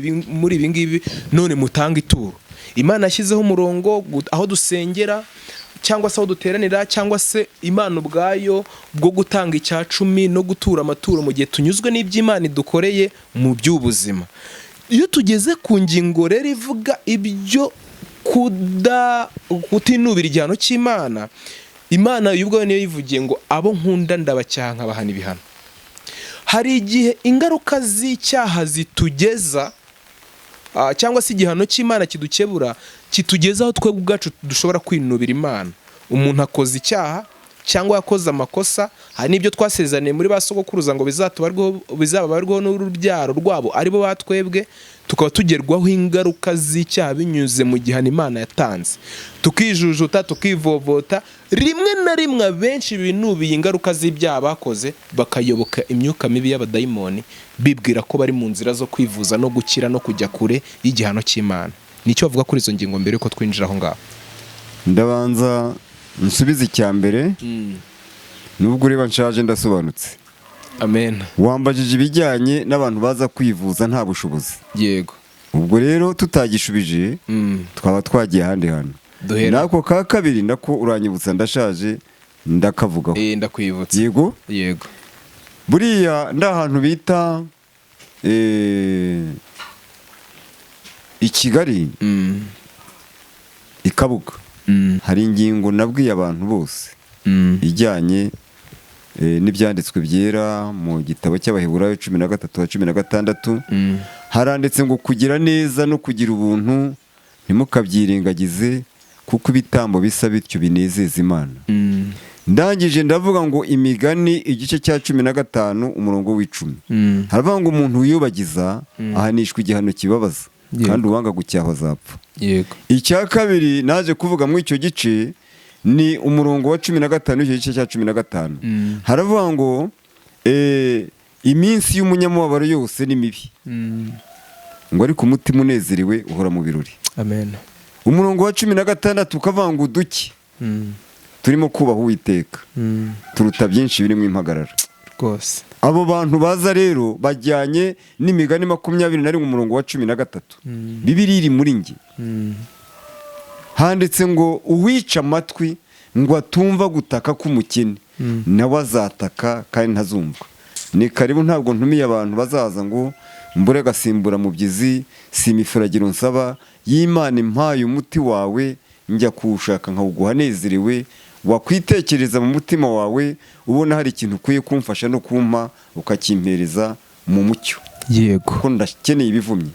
ibi ngibi, none mutanga ituro. Imana yashyizeho umurongo aho dusengera cyangwa se aho duteranira, cyangwa se Imana ubwayo bwo gutanga icya 10 no gutura amaturo mu gihe tunyuzwe n'iby'Imana idukoreye mu by'ubuzima. Iyo tugeze ku ngingo rero ivuga ibyo kutinubira igihano cy'Imana, Imana y'ubwayo niyo yivugiye ngo abo nkunda ndabacyaha nkabahana ibihano. Hari igihe ingaruka z'icyaha zitugeza, cyangwa se igihano cy'Imana kidukebura kitugezaho twebwe ubwacu dushobora kwinubira Imana. Umuntu akoze icyaha cyangwa yakoze amakosa, hari n'ibyo twasezeraniye muri ba sogokuruza ngo bizababarwaho n'urubyaro rwabo aribo batwebwe, tukaba tugerwaho ingaruka z'icyaha binyuze mu gihano Imana yatanze, tukijujuta tukivovota. Rimwe na rimwe abenshi binubiye ingaruka z'ibyaha bakoze, bakayoboka imyuka mibi y'abadayimoni, bibwira ko bari mu nzira zo kwivuza no gukira no kujya kure y'igihano cy'Imana. Nicyo bavuga kuri izo ngingo mbere yuko twinjira aho ngaho. Ndabanza nsubize icya mbere, nubwo ureba nshaje ndasobanutse. Amen. Wambajije ibijyanye n'abantu baza kwivuza nta bushobozi. Yego. Ubwo rero tutagishubije twaba twagiye ahandi hantu. Nako ka kabiri nako uranyibutsa ndashaje ndakavugaho. Ndakwibutsa. Yego. Yego. Buriya ndahantu bita i Kigali, i Kabuga, hari ingingo nabwiye abantu bose ijyanye n'ibyanditswe byera mu gitabo cy'Abaheburayo 13:16, haranditse ngo kugira neza no kugira ubuntu ntimukabyirengagize, kuko ibitambo bisa bityo binezeza Imana. Ndangije ndavuga ngo Imigani igice cya 15 umurongo w'10, haravuga ngo umuntu wiyobagiza ahanishwa igihano kibabaza, kandi uwanga gucyaha azapfa. Yego. Icya kabiri naje kuvuga muri icyo gice ni umurongo wa 15 igice cya 15, haravuga ngo iminsi y'umunyamubabaro yose ni mibi, ngo ariko umutima unezerewe uhora mu birori. Amen. Umurongo wa 16 ukavuga ngo uduki turimo kubaha Uwiteka turuta byinshi biri mu impagarara. Rwose abo bantu baza rero bajyanye n'Imigani 21 umurongo wa 13. Bibiliya iri muri nge, handitse ngo uwica amatwi ngo atumva gutaka k'umukene nawe azataka kandi ntazumva. Ni karibu, ntabwo ntumiye abantu bazaza ngo mbure agasimbura mubyizi, si imifuragiro nsaba, y'Imana impaye umuti wawe, njya kuwushaka nkawuguha nezerewe, wakwitekereza mu mutima wawe ubona hari ikintu ukwiye kumfasha no kumpa ukakimpereza mu mucyo. Yego. Kuko ndakeneye ibivumye.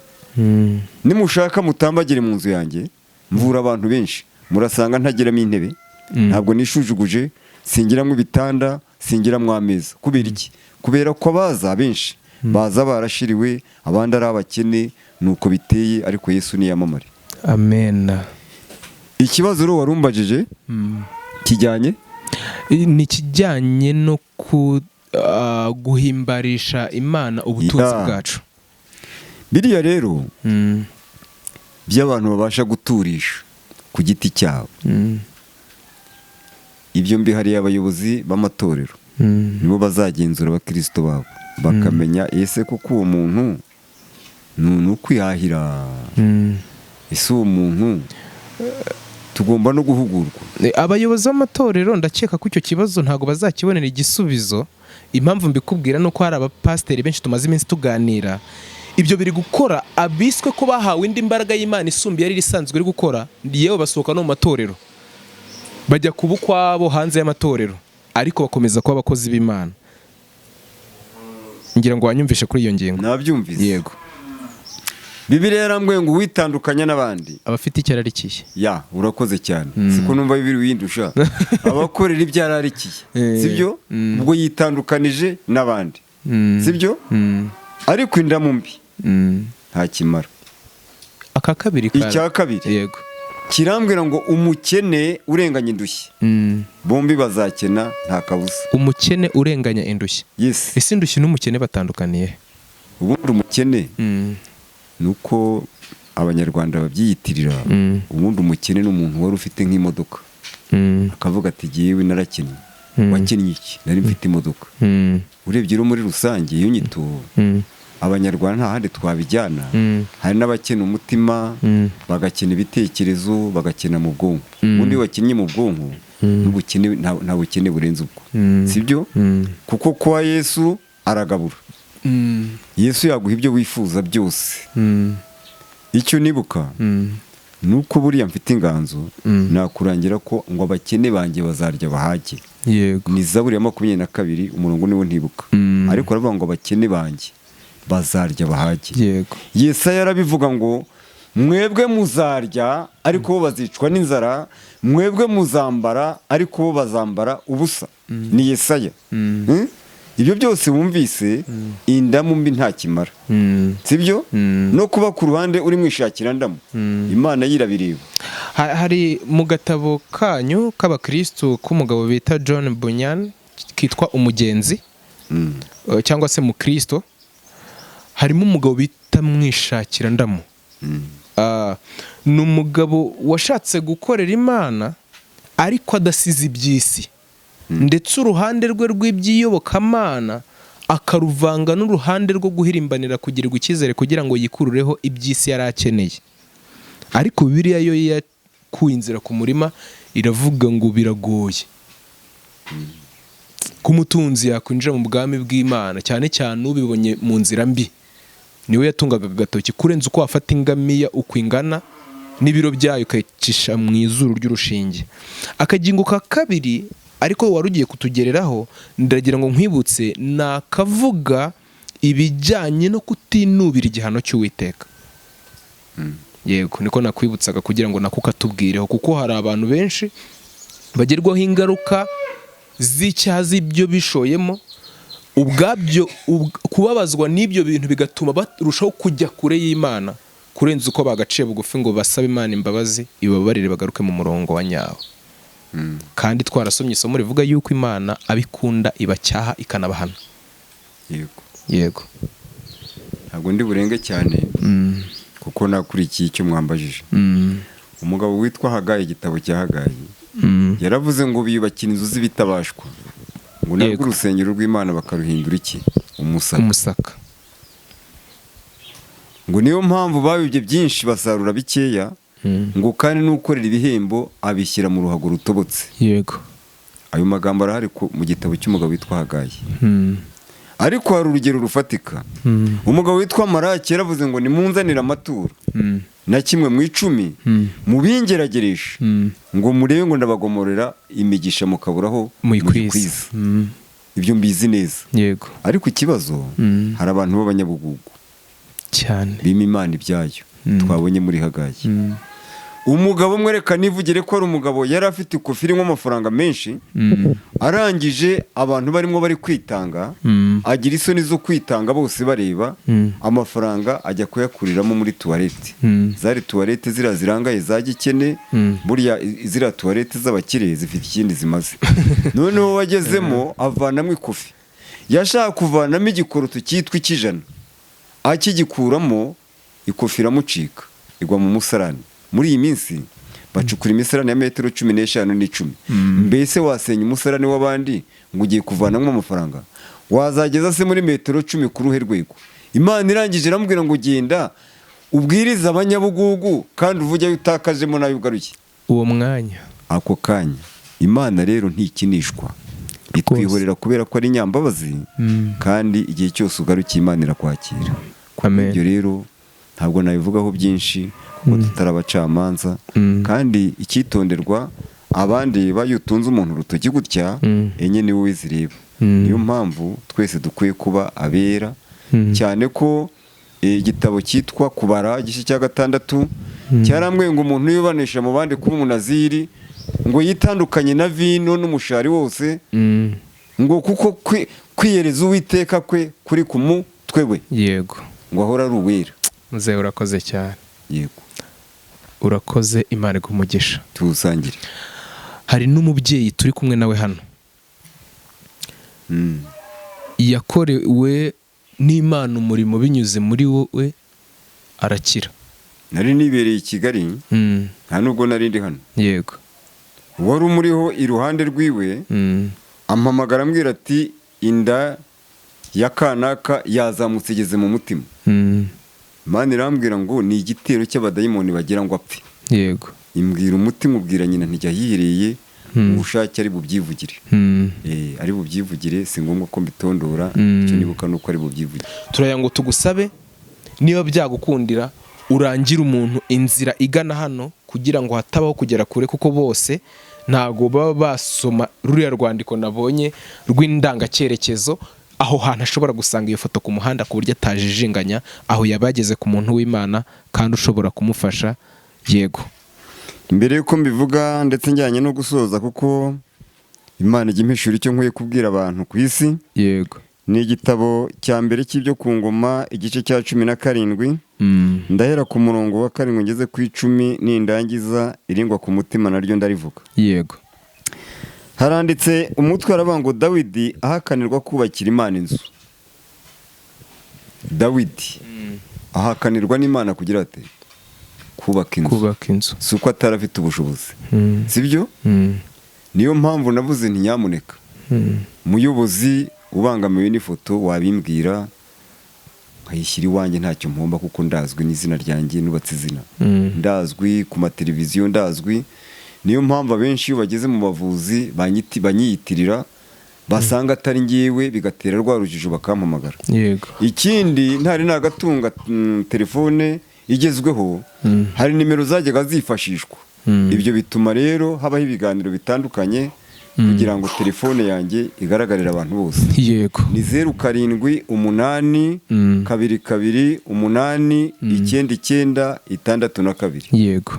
Nimushaka mutambagire mu nzu yanjye, mvura abantu benshi, murasanga ntageramo intebe, ntabwo nishujuguje, singiramo ibitanda, singiramo ameza. Kubera iki? Kubera ko abaza benshi baza barashiriwe, abandi ari abakene, nuko biteye, ariko Yesu niyamamare. Amen. Ikibazo rero warumbajije kijyanye ni kijyanye no guhimbarisha Imana ubutunzi bwacu. Biriya rero by'abantu babasha guturisha ku giti cyabo, ibyo mbihariye abayobozi b'amatorero, nibo bazagenzura abakristo babo bakamenya ese koko uwo muntu ni ukwihahira, ese uwo muntu tugomba no guhugurwa. Abayobozi b'amatorero ndakeka ko icyo kibazo ntabwo bazakibonera igisubizo. Impamvu mbikubwira ni uko hari abapasiteri benshi tumaze iminsi tuganira, ibyo biri gukora abiswe ko bahawe indi mbaraga y'Imana isumbuye yari isanzwe iri gukora, yewe basohoka no mu matorero bajya kuba ukwabo hanze y'amatorero, ariko bakomeza kuba abakozi b'Imana. Ngira ngo wanyumvishe kuri iyo ngingo. Nabyumvise. Yego. Bibiliya yarambwiye ngo witandukanya n'abandi abafite icyararikiye. Ya, urakoze cyane. Siko numva Bibiliya windusha. Abakorera ibyararikiye. Sibyo? Ubwo yitandukanije n'abandi. Sibyo? Ariko indamu mbi nta kimara. Aka kabiri ka icya kabiri. Yego. Kirambwira ngo umukene urenganya indushyi. Bombi bazakena nta kabuza. Umukene urenganya indushyi. Yes. Ese indushyi n'umukene batandukaniye? Ubundi umukene nuko abanyarwanda babyiyitirira. Ubundi umukene n'umuntu wari ufite nk'imodoka, akavuga ati giyewe narakennye. Wakennye iki? Nari mfite imodoka. Urebye rero muri rusange iyo nyito abanyarwanda nta handi twabijyana. Hari n'abakena umutima, bagakena ibitekerezo, bagakena mu bwonko. Ubundi wakinnye mu bwonko n'ubukene nta bukene burenze ubwo. Sibyo? Kuko kwa Yesu aragabura. Yesu yaguha ibyo wifuza byose. Icyo nibuka nuko buriya mfite inganzo nakurangira ko ngo abakene banjye bazarya bahage. Yego. Ni Zaburi ya 22 umurongo niwo ntibuka. Ariko aravuga ngo abakene banjye bazarya bahage. Yego. Yesaya yarabivuga ngo mwebwe muzarya ariko bo bazicwa n'inzara, mwebwe muzambara ariko bo bazambara ubusa. Ni Yesaya. Ibyo byose wumvise indamu mbi nta kimara. Sibyo? No kuba ku ruhande uri mwishakira ndamu, Imana yirabireba. Hari mu gatabo kanyu k'abakristo k'umugabo bita John Bunyan kitwa Umugenzi, cyangwa se mu Kristo, harimo umugabo bita mwishakira ndamu. Ni umugabo washatse gukorera Imana ariko adasize iby'isi, ndetse uruhande rwe rw'iby'iyobokamana akaruvanga n'uruhande rwo guhirimbanira kugirirwa icyizere kugira ngo yikurureho iby'isi yari akeneye. Ariko Bibiliya yo yakuye inzira ku murima iravuga ngo biragoye ko umutunzi yakwinjira mu bwami bw'Imana, cyane cyane ubibonye mu nzira mbi. Niwe yatungaga agatoki kurenza uko wafata ingamiya uko ingana n'ibiro byayo ukayicisha mu izuru ry'urushinge. Akagingo ka kabiri ariko wari ugiye kutugereraho, ndagira ngo nkwibutse, nakavuga ibijyanye no kutinubira igihano cy'Uwiteka. Yego, niko nakwibutsaga kugira ngo nako katubwireho, kuko hari abantu benshi bagerwaho ingaruka z'icyaha z'ibyo bishoyemo, ubwabyo kubabazwa n'ibyo bintu bigatuma barushaho kujya kure y'Imana kurenza uko bagaciye bugufi ngo basabe Imana imbabazi ibabarire bagaruke mu murongo wa nyawo. Kandi twarasomye isomo rivuga yuko Imana abikunda ibacyaha ikanabahana. Yego. Yego. Ntabwo ndi burenge cyane kuko nakurikiye icyo mwambajije. Umugabo witwa Hagayi, igitabo cya Hagayi, yaravuze ngo biyubakira inzu z'ibitabashwa, ngo nabwo urusengero rw'Imana bakaruhindura iki? Umusaka. Ngo niyo mpamvu babibye byinshi basarura bikeya, ngo kandi n'ukorera ibihembo abishyira mu ruhago rutobotse. Yego. Ayo magambo arahari mu gitabo cy'umugabo witwa Hagayi. ariko hari urugero rufatika. Umugabo witwa Maraki yaravuze ngo nimunzanire amaturo na kimwe mu 10 mubingeragereshe ngo murebe ngo ndabagomorera imigisha mukaburaho muyikwiza. Ibyo mbizi neza. Yego. Ariko ikibazo hari abantu b'abanyabugugu cyane bima Imana ibyayo twabonye muri Hagayi. Umugabo mwereka nivugire ko ari umugabo yari afite ikofi irimo amafaranga menshi, arangije abantu barimo bari kwitanga, agira isoni zo kwitanga bose bareba, amafaranga ajya kuyakuriramo muri tuwarete. Zari tuwarete zirangaye za gikene, buriya zira tuwarete z'abakire zifite ikindi zimaze. Noneho wagezemo avanamo ikofi, yashaka kuvanamo igikoroto cyitwa ikijana, akigikuramo ikofi iramucika igwa mu musarani. Muri iyi minsi bacukura imisarane ya metero 15 n'10. Mbese wasenya umusarane w'abandi ngo ugiye kuvanamo amafaranga, wazageza se muri metero 10 ku ruhe rwego? Imana irangije iramubwira ngo genda ubwiriza abanyabugugu kandi uvuge utakajemo nayo ugaruye uwo mwanya. Ako kanya Imana rero ntikinishwa, itwihorera kubera ko ari nyambabazi, kandi igihe cyose ugarukiye Imana irakwakira. Ibyo rero ntabwo nabivugaho byinshi kuko tutarabacamanza, kandi icyitonderwa abandi bayutunze umuntu urutoki gutya enye ni wowe zireba. Niyo mpamvu twese dukwiye kuba abera, cyane ko igitabo cyitwa Kubara igice cya 6 cyarambwiye ngo umuntu yubanisha mu bandi kuba umunaziri, ngo yitandukanye na vino n'umushari wose, ngo kuko kwiyereza Uwiteka kwe kuri ku mutwe we. Yego. Ngo ahora ari uwera. Muze urakoze cyane. Yego. Urakoze, Imana igumugisha. Tuzangire. Hari n'umubyeyi turi kumwe nawe hano, yakorewe n'Imana umurimo binyuze muri wowe arakira. Nari nibereye i Kigali, nta nubwo nari ndi hano. Yego. Wari umuriho iruhande rwiwe, ampamagara ambwira ati inda ya kanaka yazamutse igeze mu mutima. Imana irambwira ngo ni igitero cy'abadayimoni bagira ngo apfe. Yego. Imbwira umutima ubwira nyina ntijya yihireye, ubushake ari bubyivugire. Ari bubyivugire, si ngombwa ko mbitondora, icyo nibuka nuko ari bubyivugire. Turaya ngo tugusabe niba byagukundira urangira umuntu inzira igana hano kugira ngo hatabaho kugera kure, kuko bose ntago baba basoma ruriya rwandiko nabonye rw'indangacyerekezo, aho hantu ashobora gusanga iyo foto ku muhanda ku buryo atajijinganya aho yabageze ku muntu w'Imana kandi ushobora kumufasha. Yego. Mbere yuko mbivuga ndetse njyanye no gusoza, kuko Imana ijya impishura icyo nkwiye kubwira abantu ku isi. Yego. Ni igitabo cya mbere cy'ibyo ku ngoma igice cya 17, ndahera ku murongo wa 7 ngeze ku 10, nindangiza iringwa ku mutima naryo ndarivuga. Yego. Haranditse umutwe aravuga ngo Dawidi ahakanirwa kubakira Imana inzu. Dawidi ahakanirwa n'Imana kugira ate kubaka inzu. Si uko atarafite ubushobozi, sibyo? Niyo mpamvu navuze nti nyamuneka muyobozi ubangamiwe n'ifoto wabimbwira nkayishyira iwanjye, ntacyo mpomba kuko ndazwi n'izina ryanjye, nubatse izina, ndazwi ku mateleviziyo, ndazwi. Niyo mpamvu abenshi iyo bageze mu bavuzi banyiyitirira, basanga atari ngewe, bigatera rwa rujijo bakampamagara. Yego. Ikindi ntari nagatunga telefone igezweho, hari nimero zajyaga zifashishwa. Ibyo bituma rero habaho ibiganiro bitandukanye kugira ngo telefone yanjye igaragarire abantu bose. Yego. Ni 0788899662. Yego.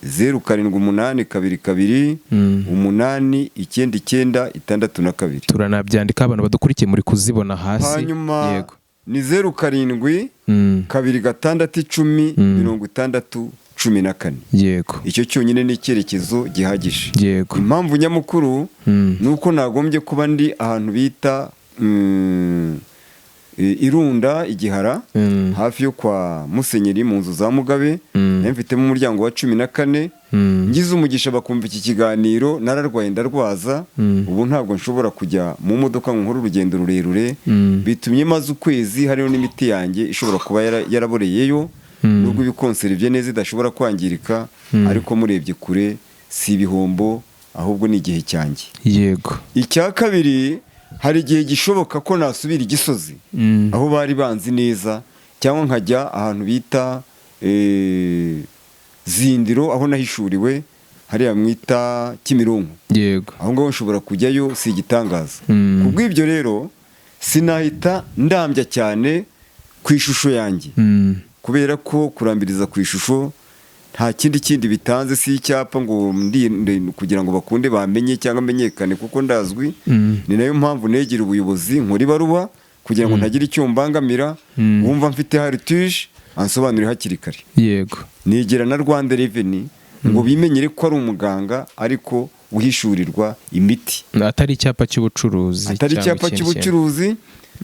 0788899662. Turanabyandika abantu badukurikiye muri kuzibona hasi. Hanyuma yego, ni 0726106014. Yego. Icyo cyonyine ni icyerekezo gihagije. Yego. Impamvu nyamukuru nuko nagombye kuba ndi ahantu bita Irunda Igihara, hafi yo kwa Musenyeri mu nzu za Mugabe. Mfitemo umuryango wa 14. Ngize umugisha bakumva iki kiganiro, nararwaye ndarwaza, ubu ntabwo nshobora kujya mu modoka nkora urugendo rurerure, bitumye maze ukwezi hariho n'imiti yanjye ishobora kuba yaraboreyeyo, nubwo ibikonseri bye neza idashobora kwangirika, ariko murebye kure si ibihombo, ahubwo ni igihe cyanjye. Yego. Icya kabiri, hari igihe gishoboka ko nasubira i Gisozi aho bari banzi neza, cyangwa nkajya ahantu bita Zindiro aho nahishuriwe hariya mwita Kimironko. Yego. Aho ngaho nshobora kujyayo, si igitangaza. Kubw'ibyo rero sinahita ndambya cyane ku ishusho yanjye, kubera ko kurambiriza ku ishusho nta kindi bitanze, si icyapa ngo kugira ngo bakunde bamenye cyangwa amenyekane kuko ndazwi. Ni nayo mpamvu negera ubuyobozi, nkora ibaruwa kugira ngo ntagire icyo mbangamira, wumva mfite heritage ansobanurire hakiri kare. Yego. Negera na Rwanda Revenue ngo bimenyere ko ari umuganga ariko uhishurirwa imiti, atari icyapa cy'ubucuruzi, atari icyapa cy'ubucuruzi.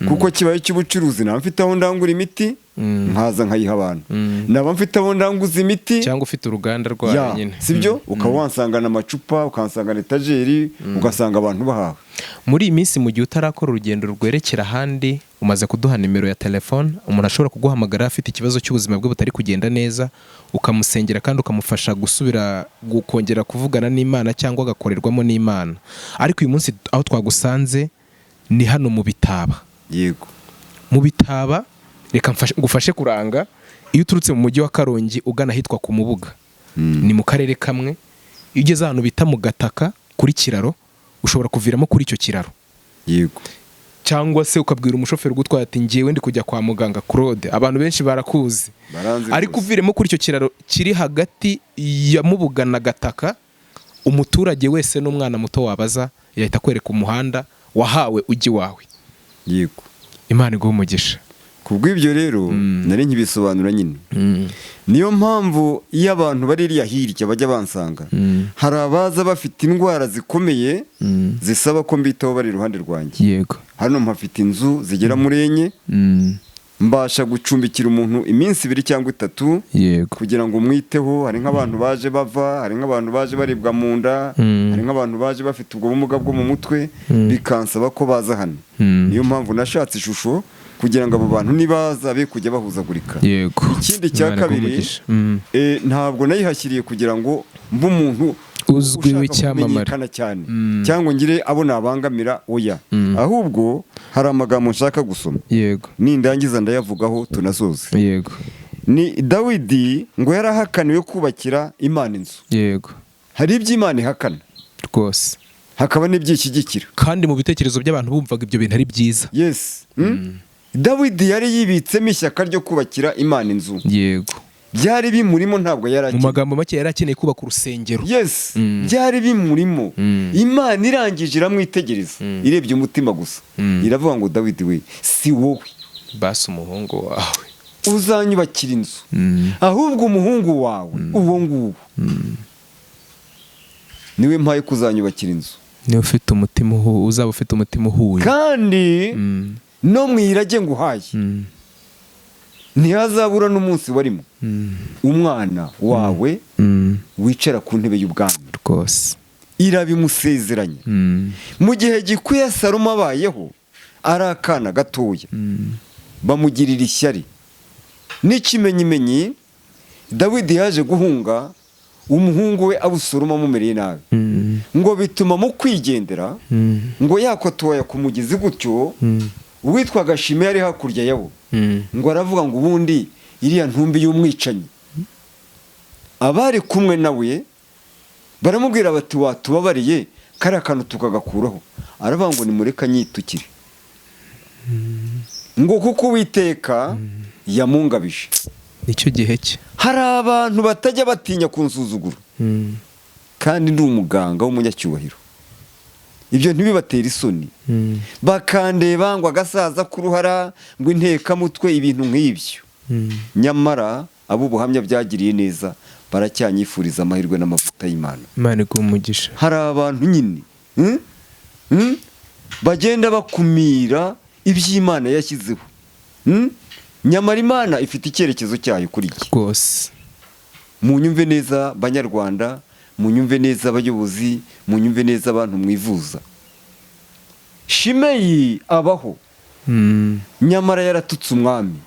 Kuko kibaye cy'ubucuruzi, naba mfite aho ndangura imiti nkaza nkayiha abantu, naba mfite aho ndanguza imiti, cyangwa ufite uruganda rwawe nyine, sibyo? Ukaba wansangana amacupa, ukansangana etajeri, ugasanga abantu bahawe. Muri iyi minsi mu gihe utarakora urugendo rwerekera ahandi, umaze kuduha nimero ya telefone, umuntu ashobora kuguhamagara afite ikibazo cy'ubuzima bwe butari kugenda neza, ukamusengera kandi ukamufasha gusubira kongera kuvugana n'Imana cyangwa agakorerwamo n'Imana. Ariko uyu munsi aho twagusanze ni hano mu Bitaba. Yego. Mu Bitaba, reka ngufashe kuranga. Iyo uturutse mu mujyi wa Karongi ugana hitwa ku Mubuga, ni mu karere kamwe. Iyo ugeze ahantu bita mu Gataka kuri kiraro, ushobora kuviramo kuri icyo kiraro. Yego. Cyangwa se ukabwira umushoferi ugutwaye ati ngiyewe ndi kujya kwa muganga Claude, abantu benshi barakuzi. Ariko uviremo kuri icyo kiraro kiri hagati ya Mubuga na Gataka, umuturage wese n'umwana muto wabaza yahita kwereka umuhanda wahawe ujya iwawe. Yego. Imana iguhe umugisha. Kubw'ibyo rero nari nkibisobanura nyine. Niyo mpamvu iyo abantu bari iriya hirya bajya bansanga, hari abaza bafite indwara zikomeye zisaba ko mbitaho bari iruhande rwanjye. Yego. Hano mpafite inzu zigera muri 4, mbasha gucumbikira umuntu iminsi 2 cyangwa 3. Yego. Kugira ngo mwiteho. Hari nk'abantu baje bava, hari nk'abantu baje baribwa mu nda, hari nk'abantu baje bafite ubwo bumuga bwo mu mutwe, bikansaba ko baza hano. Niyo mpamvu nashatse ishusho kugira ngo abo bantu nibaza be kujya bahuzagurika. Yego. Ikindi cya kabiri, ntabwo nayihashyiriye kugira ngo mbe umuntu uzwi w'icyamamare cyane, cyangwa ngire abo nabangamira, oya. Ahubwo hari amagambo nshaka gusoma. Yego. Nindangiza ndayavugaho tunasoze. Yego. Ni Dawidi ngo yarahakaniwe kubakira Imana inzu. Yego. Hari iby'Imana ihakana rwose, hakaba n'ibyishyigikira, kandi mu bitekerezo by'abantu bumvaga ibyo bintu ari byiza. Yes. Dawidi yari yibitsemo ishyaka ryo kubakira Imana inzu. Yego. Byari bimurimo, ntabwo yari mu magambo make yari akeneye kubaka urusengero. Yes. Byari bimurimo. Imana irangije iramwitegereza, irebye umutima gusa, iravuga ngo Dawidi we, si wowe basi umuhungu wawe uzanyubakira inzu, ahubwo umuhungu wawe uwo nguwo niwe mpaye kuzanyubakira inzu. Niwe ufite umutima uzaba ufite umutima uhuye, kandi no mwirage nguhaye ntihazabura n'umunsi warimo umwana wawe wicara ku ntebe y'ubwami. Rwose irabimusezeranya. Mu gihe gikwiye Salomo abayeho ari akana gatoya, bamugirira ishyari n'ikimenyimenyi. Dawidi yaje guhunga, umuhungu we Abusalomu amumereye nabi, ngo bituma mu kwigendera, ngo yakotoya ku mugezi gutyo, uwitwaga Shime yari hakurya yawo, ngo aravuga ngo ubundi iriya ntumbi y'umwicanyi. Abari kumwe nawe baramubwira bati watubabariye kariya kantu tukagakuraho. Aravuga ngo nimureka nyitukire, ngo kuko Uwiteka yamungabije. nicyo gihe cye. Hari abantu batajya batinya kunsuzugura, kandi ndi umuganga w'umunyacyubahiro. Ibyo ntibibatera isoni, bakandeba ngo agasaza k'uruhara, ngo intekamutwe, ibintu nk'ibyo. Nyamara abo ubuhamya byagiriye neza baracyanyifuriza amahirwe n'amavuta y'Imana. Imana iguhe umugisha. Hari abantu nyine bagenda bakumira iby'Imana yashyizeho, nyamara Imana ifite icyerekezo cyayo kuri iki. Rwose munyumve neza Banyarwanda, munyumve neza abayobozi, munyumve neza abantu mwivuza. Shimeyi abaho, nyamara yaratutse umwami,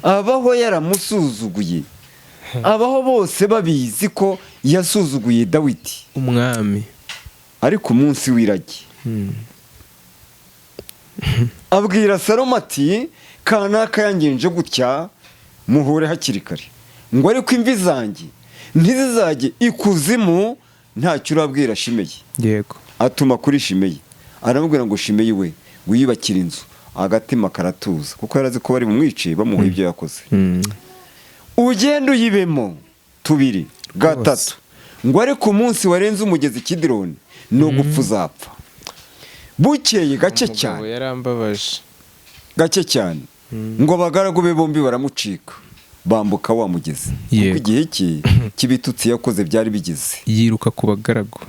abaho yaramusuzuguye, abaho bose babizi ko yasuzuguye Dawidi umwami. Ariko umunsi w'iragi abwira Salomo ati kanaka yangenje gutya muhure hakiri kare, ngo ariko imvi zanjye ntizizajye ikuzimu ntacyo urabwira Shimeyi. yego. Atuma kuri Shimeyi aramubwira ngo Shimeyi we wiyubakira inzu, agatima karatuza kuko yarazi ko bari bumwice bamuha ibyo yakoze. Ugenda uyibemo 2 gatatu, ngo ariko umunsi warenze umugezi Kidironi no gupfa uzapfa. Bukeye gake cyane, yarambabaje gake cyane, ngo abagaragu be bombi baramucika bambuka wa mugezi, kuko igihe cye kibitutsi yakoze byari bigize. yiruka ku bagaragu,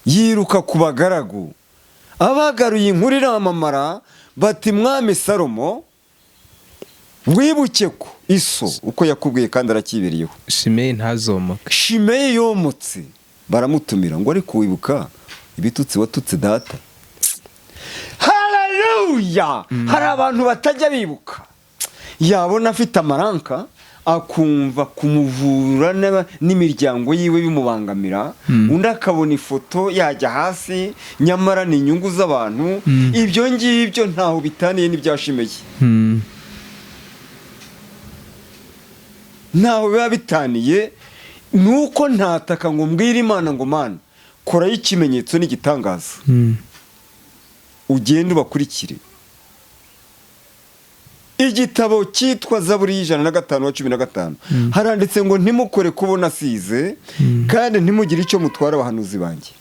yiruka ku bagaragu. Abagaruye inkuru iramamara bati mwami Salomo wibuke ko iso uko yakubwiye kandi arakibereyeho. Shimeyi ntazomoke. Shimeyi yomotse, baramutumira ngo ariko wibuka ibitutsi watutse data. Haleluya! Hari abantu batajya bibuka, yabona afite amaranka akumva kumuvura n'imiryango yiwe bimubangamira, undi akabona ifoto yajya hasi, nyamara ni inyungu z'abantu. Ibyo ngibyo ntaho bitaniye n'ibya Shimeyi, ntaho biba bitaniye. Nuko ntataka ngo mbwire Imana ngo Mana korayo ikimenyetso n'igitangaza, ugende ubakurikire. Igitabo cyitwa Zaburi 105:15 haranditse ngo ntimukore kubona asize kandi ntimugire icyo mutwara abahanuzi banjye.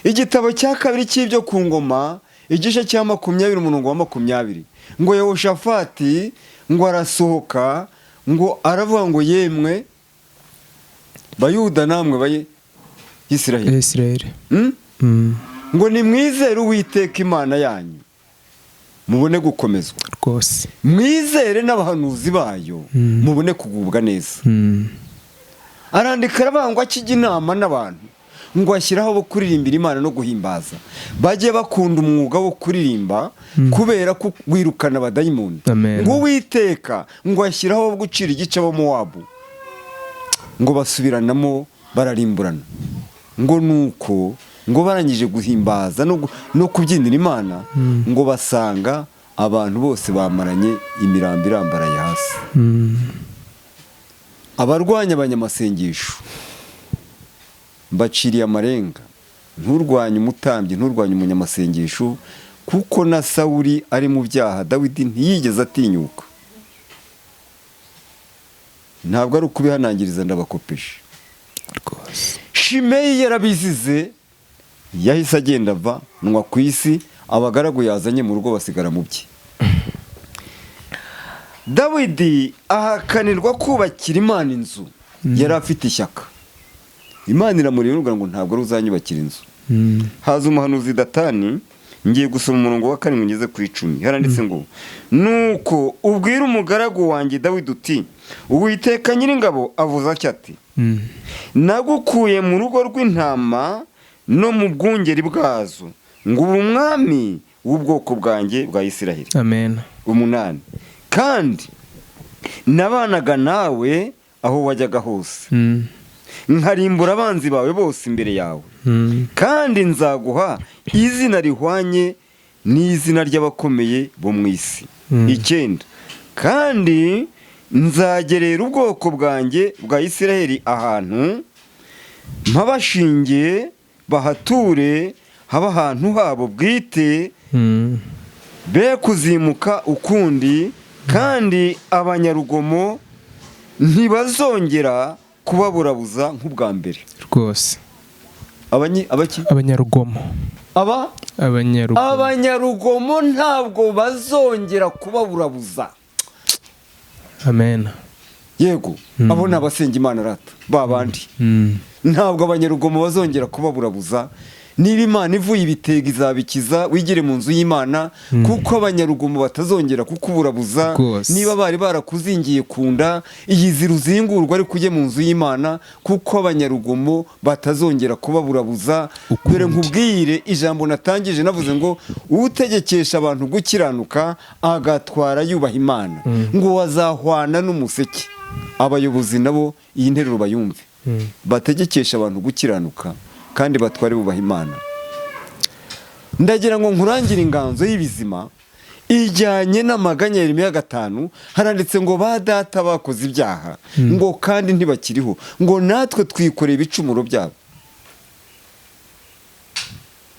Igitabo cya kabiri cy'ibyo ku ngoma igice cya 20 umurongo wa 20, ngo Yehoshafati ngo arasohoka ngo aravuga ngo yemwe Bayuda namwe baye Isiraheli, ngo nimwizere Uwiteka Imana yanyu mubone gukomezwa rwose, mwizere n'abahanuzi bayo mubone kugubwa neza. Arandika aravuga ngo akijya inama n'abantu ngo ashyiraho bo kuririmbira Imana no guhimbaza, bajye bakunda umwuga wo kuririmba kubera ko wirukana abadayimoni. Ngo Uwiteka ngo ashyiraho bo gucira igice abo Mowabu, ngo basubiranamo bararimburana. Ngo nuko ngo barangije guhimbaza no kubyinira Imana, ngo basanga abantu bose bamaranye imirambo irambaraye hasi. Abarwanya abanyamasengesho mbaciriye amarenga, nturwanye umutambyi, nturwanye umunyamasengesho, kuko na Sawuli ari mu byaha Dawidi ntiyigeze atinyuka. Ntabwo ari ukubihanangiriza ndabakopeje rwose. Shimeyi yarabizize, yahise agenda ava nwa ku isi, abagaragu yazanye mu rugo basigara mu bye. Dawidi ahakanirwa kubakira Imana inzu, yari afite ishyaka. Imana iramureba ngo ntabwo ari uzanyubakira inzu. Haza umuhanuzi Datani, ngiye gusoma umurongo wa 7 ngeze ku 10, haranditse ngo nuko ubwira umugaragu wanjye Dawidi uti Uwiteka Nyiringabo avuze ati nagukuye mu rugo rw'intama no mu bwungeri bwazo ngo ube umwami w'ubwoko bwanjye bwa Isiraheli. Amen. 8 kandi nabanaga nawe aho wajyaga hose, nkarimbura abanzi bawe bose imbere yawe, kandi nzaguha izina rihwanye n'izina ry'abakomeye bo mu isi. 9 kandi nzagerera ubwoko bwanjye bwa Isiraheli ahantu mpabashingiye bahature, haba ahantu habo bwite, be kuzimuka ukundi, kandi abanyarugomo ntibazongera kubaburabuza nk'ubwa mbere. Rwose. Abanyarugomo ntabwo bazongera kubaburabuza. Amen. Yego, abo ni abasenga Imana rata babandi. Ntabwo abanyarugomo bazongera kubaburabuza. Niba Imana ivuye ibitega izabikiza, wigire mu nzu y'Imana, kuko abanyarugomo batazongera kukuburabuza. Niba bari barakuzingiye kunda, iyi ziru zingurwa ari kujye mu nzu y'Imana, kuko abanyarugomo batazongera kubaburabuza. Dore nkubwire ijambo natangije navuze ngo utegekesha abantu gukiranuka agatwara yubaha Imana, ngo wazahwana n'umuseke. Abayobozi nabo iyi nteruro bayumve, bategekesha abantu gukiranuka kandi batware bubaha Imana. ndagira ngo nkurangire inganzo y'ibizima ijyanye n'amaganya ya Yeremiya 5 haranditse ngo ba data bakoze ibyaha ngo kandi ntibakiriho ngo natwe twikoreye ibicumuro byabo.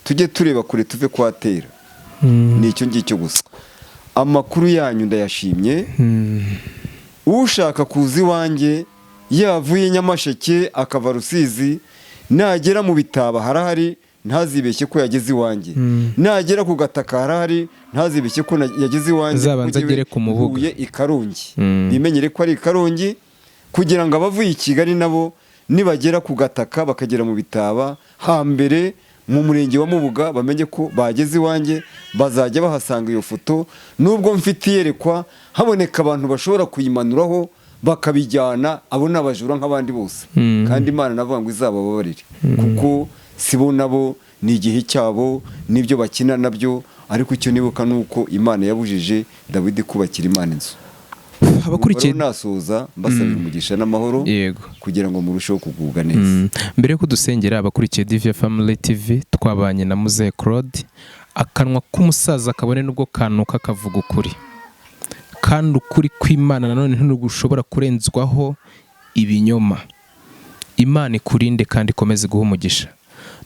Tujye tureba kure tuve kwatera. Ni icyo ngicyo gusa. Amakuru yanyu ndayashimye. Ushaka kuzi wanjye yavuye Nyamasheke akava Rusizi nagera mu Bitaba harahari ntazibeshye ko yageze iwanjye. Nagera ku Gataka harahari ntazibeshye ko yageze iwanjye. Zabanza agere ku Mubuga i Karongi. Bimenyere ko ari i Karongi kugira ngo abavuye i Kigali nabo nibagera ku Gataka bakagera mu Bitaba hambere mu murenge wa Mubuga bamenye ko bageze iwanjye, bazajya bahasanga iyo foto. Nubwo mfite yerekwa haboneka abantu bashobora kuyimanuraho bakabijyana, abo n'abajura nk'abandi bose. Kandi Imana navuga ngo izabababarire kuko sibo nabo ni igihe cyabo nibyo bakina nabyo. Ariko icyo nibuka nuko Imana yabujije Dawidi kubakira Imana inzu. Abakurikiye nasoza mbasabira umugisha n'amahoro kugira ngo murusheho kugubwa neza. Mbere yo kudusengera abakurikiye Divya Family TV, twabanye na Muzehe Claude. Akanwa k'umusaza kabone nubwo kanuka kavuga ukuri, kandi ukuri kw'Imana nanone ntugushobora kurenzwaho ibinyoma. Imana ikurinde kandi ikomeze guha umugisha.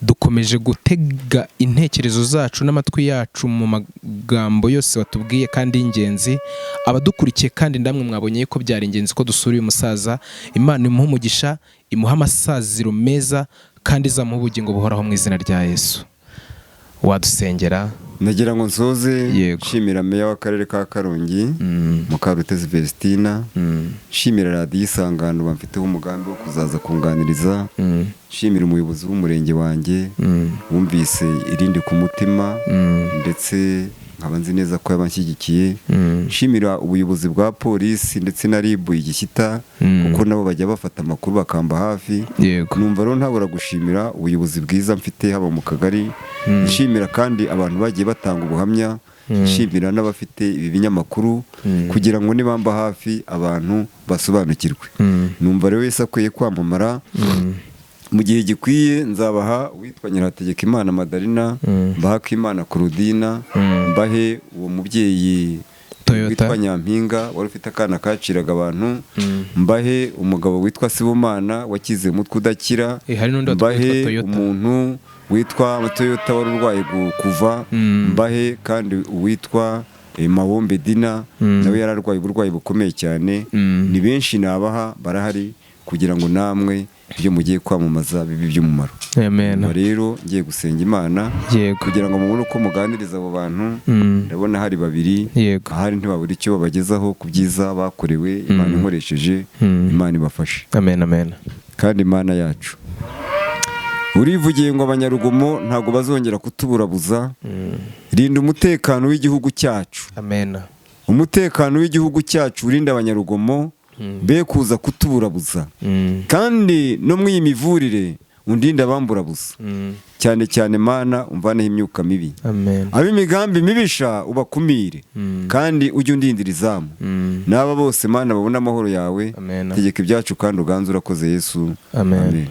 Dukomeje gutega intekerezo zacu n'amatwi yacu mu magambo yose watubwiye kandi y'ingenzi. Abadukurikiye kandi ndamwe mwabonye ko byari ingenzi ko dusura uyu musaza. Imana imuha umugisha, imuha amasaziro meza kandi izamuha ubugingo buhoraho mu izina rya Yesu. Wadusengera? Nagira ngo nsoze nshimira meya w'akarere ka Karongi Mukarutezi Vestina, nshimira radiyo Isangano bamfiteho umugambi wo kuzaza kunganiriza, nshimira umuyobozi w'umurenge wanjye wumvise irindi ku mutima ndetse nkaba nzi neza ko yabanshyigikiye. Nshimira ubuyobozi bwa polisi ndetse na RIB Igishyita kuko nabo bajya bafata amakuru bakamba hafi. Numva rero ntabura gushimira ubuyobozi bwiza mfite haba mu kagari. Nshimira kandi abantu bagiye batanga ubuhamya. Nshimira n'abafite ibi binyamakuru kugira ngo nibamba hafi abantu basobanukirwe. Numva rero wese akwiye kwamamara. Mu gihe gikwiye nzabaha witwa Nyirahategekimana Madalina, mbaha Imana Claudina, mbahe uwo mubyeyi witwa Nyampinga wari ufite akana kaciraga abantu, mbahe umugabo witwa Sibomana wakize umutwe udakira, mbahe umuntu witwa Toyota wari urwaye kuva, mbahe kandi uwitwa Mawombe Dina nawe yararwaye uburwayi bukomeye cyane. Ni benshi nabaha barahari kugira ngo namwe ibyo mugiye kwamamaza bibi by'umumaro. Amen. Rero ngiye gusenga Imana kugira ngo mubone uko muganiriza abo bantu. Ndabona hari babiri ahari ntibabura icyo babagezaho ku byiza bakorewe. Imana inkoresheje, Imana ibafashe. Amen, amen. Kandi Imana yacu urivugiye ngo abanyarugomo ntago bazongera kutuburabuza. Rinda umutekano w'igihugu cyacu. Amen. Umutekano w'igihugu cyacu urinde abanyarugomo be kuza kutuburabuza. Kandi no mu imivurire undinda abamburabuza. Cyane cyane Mana umvaneho imyuka mibi. Ab'imigambi mibisha ubakumire kandi ujye undindira izamu. N'aba bose Mana babona amahoro yawe. Tegeka ibyacu kandi uganze urakoze Yesu. Amen.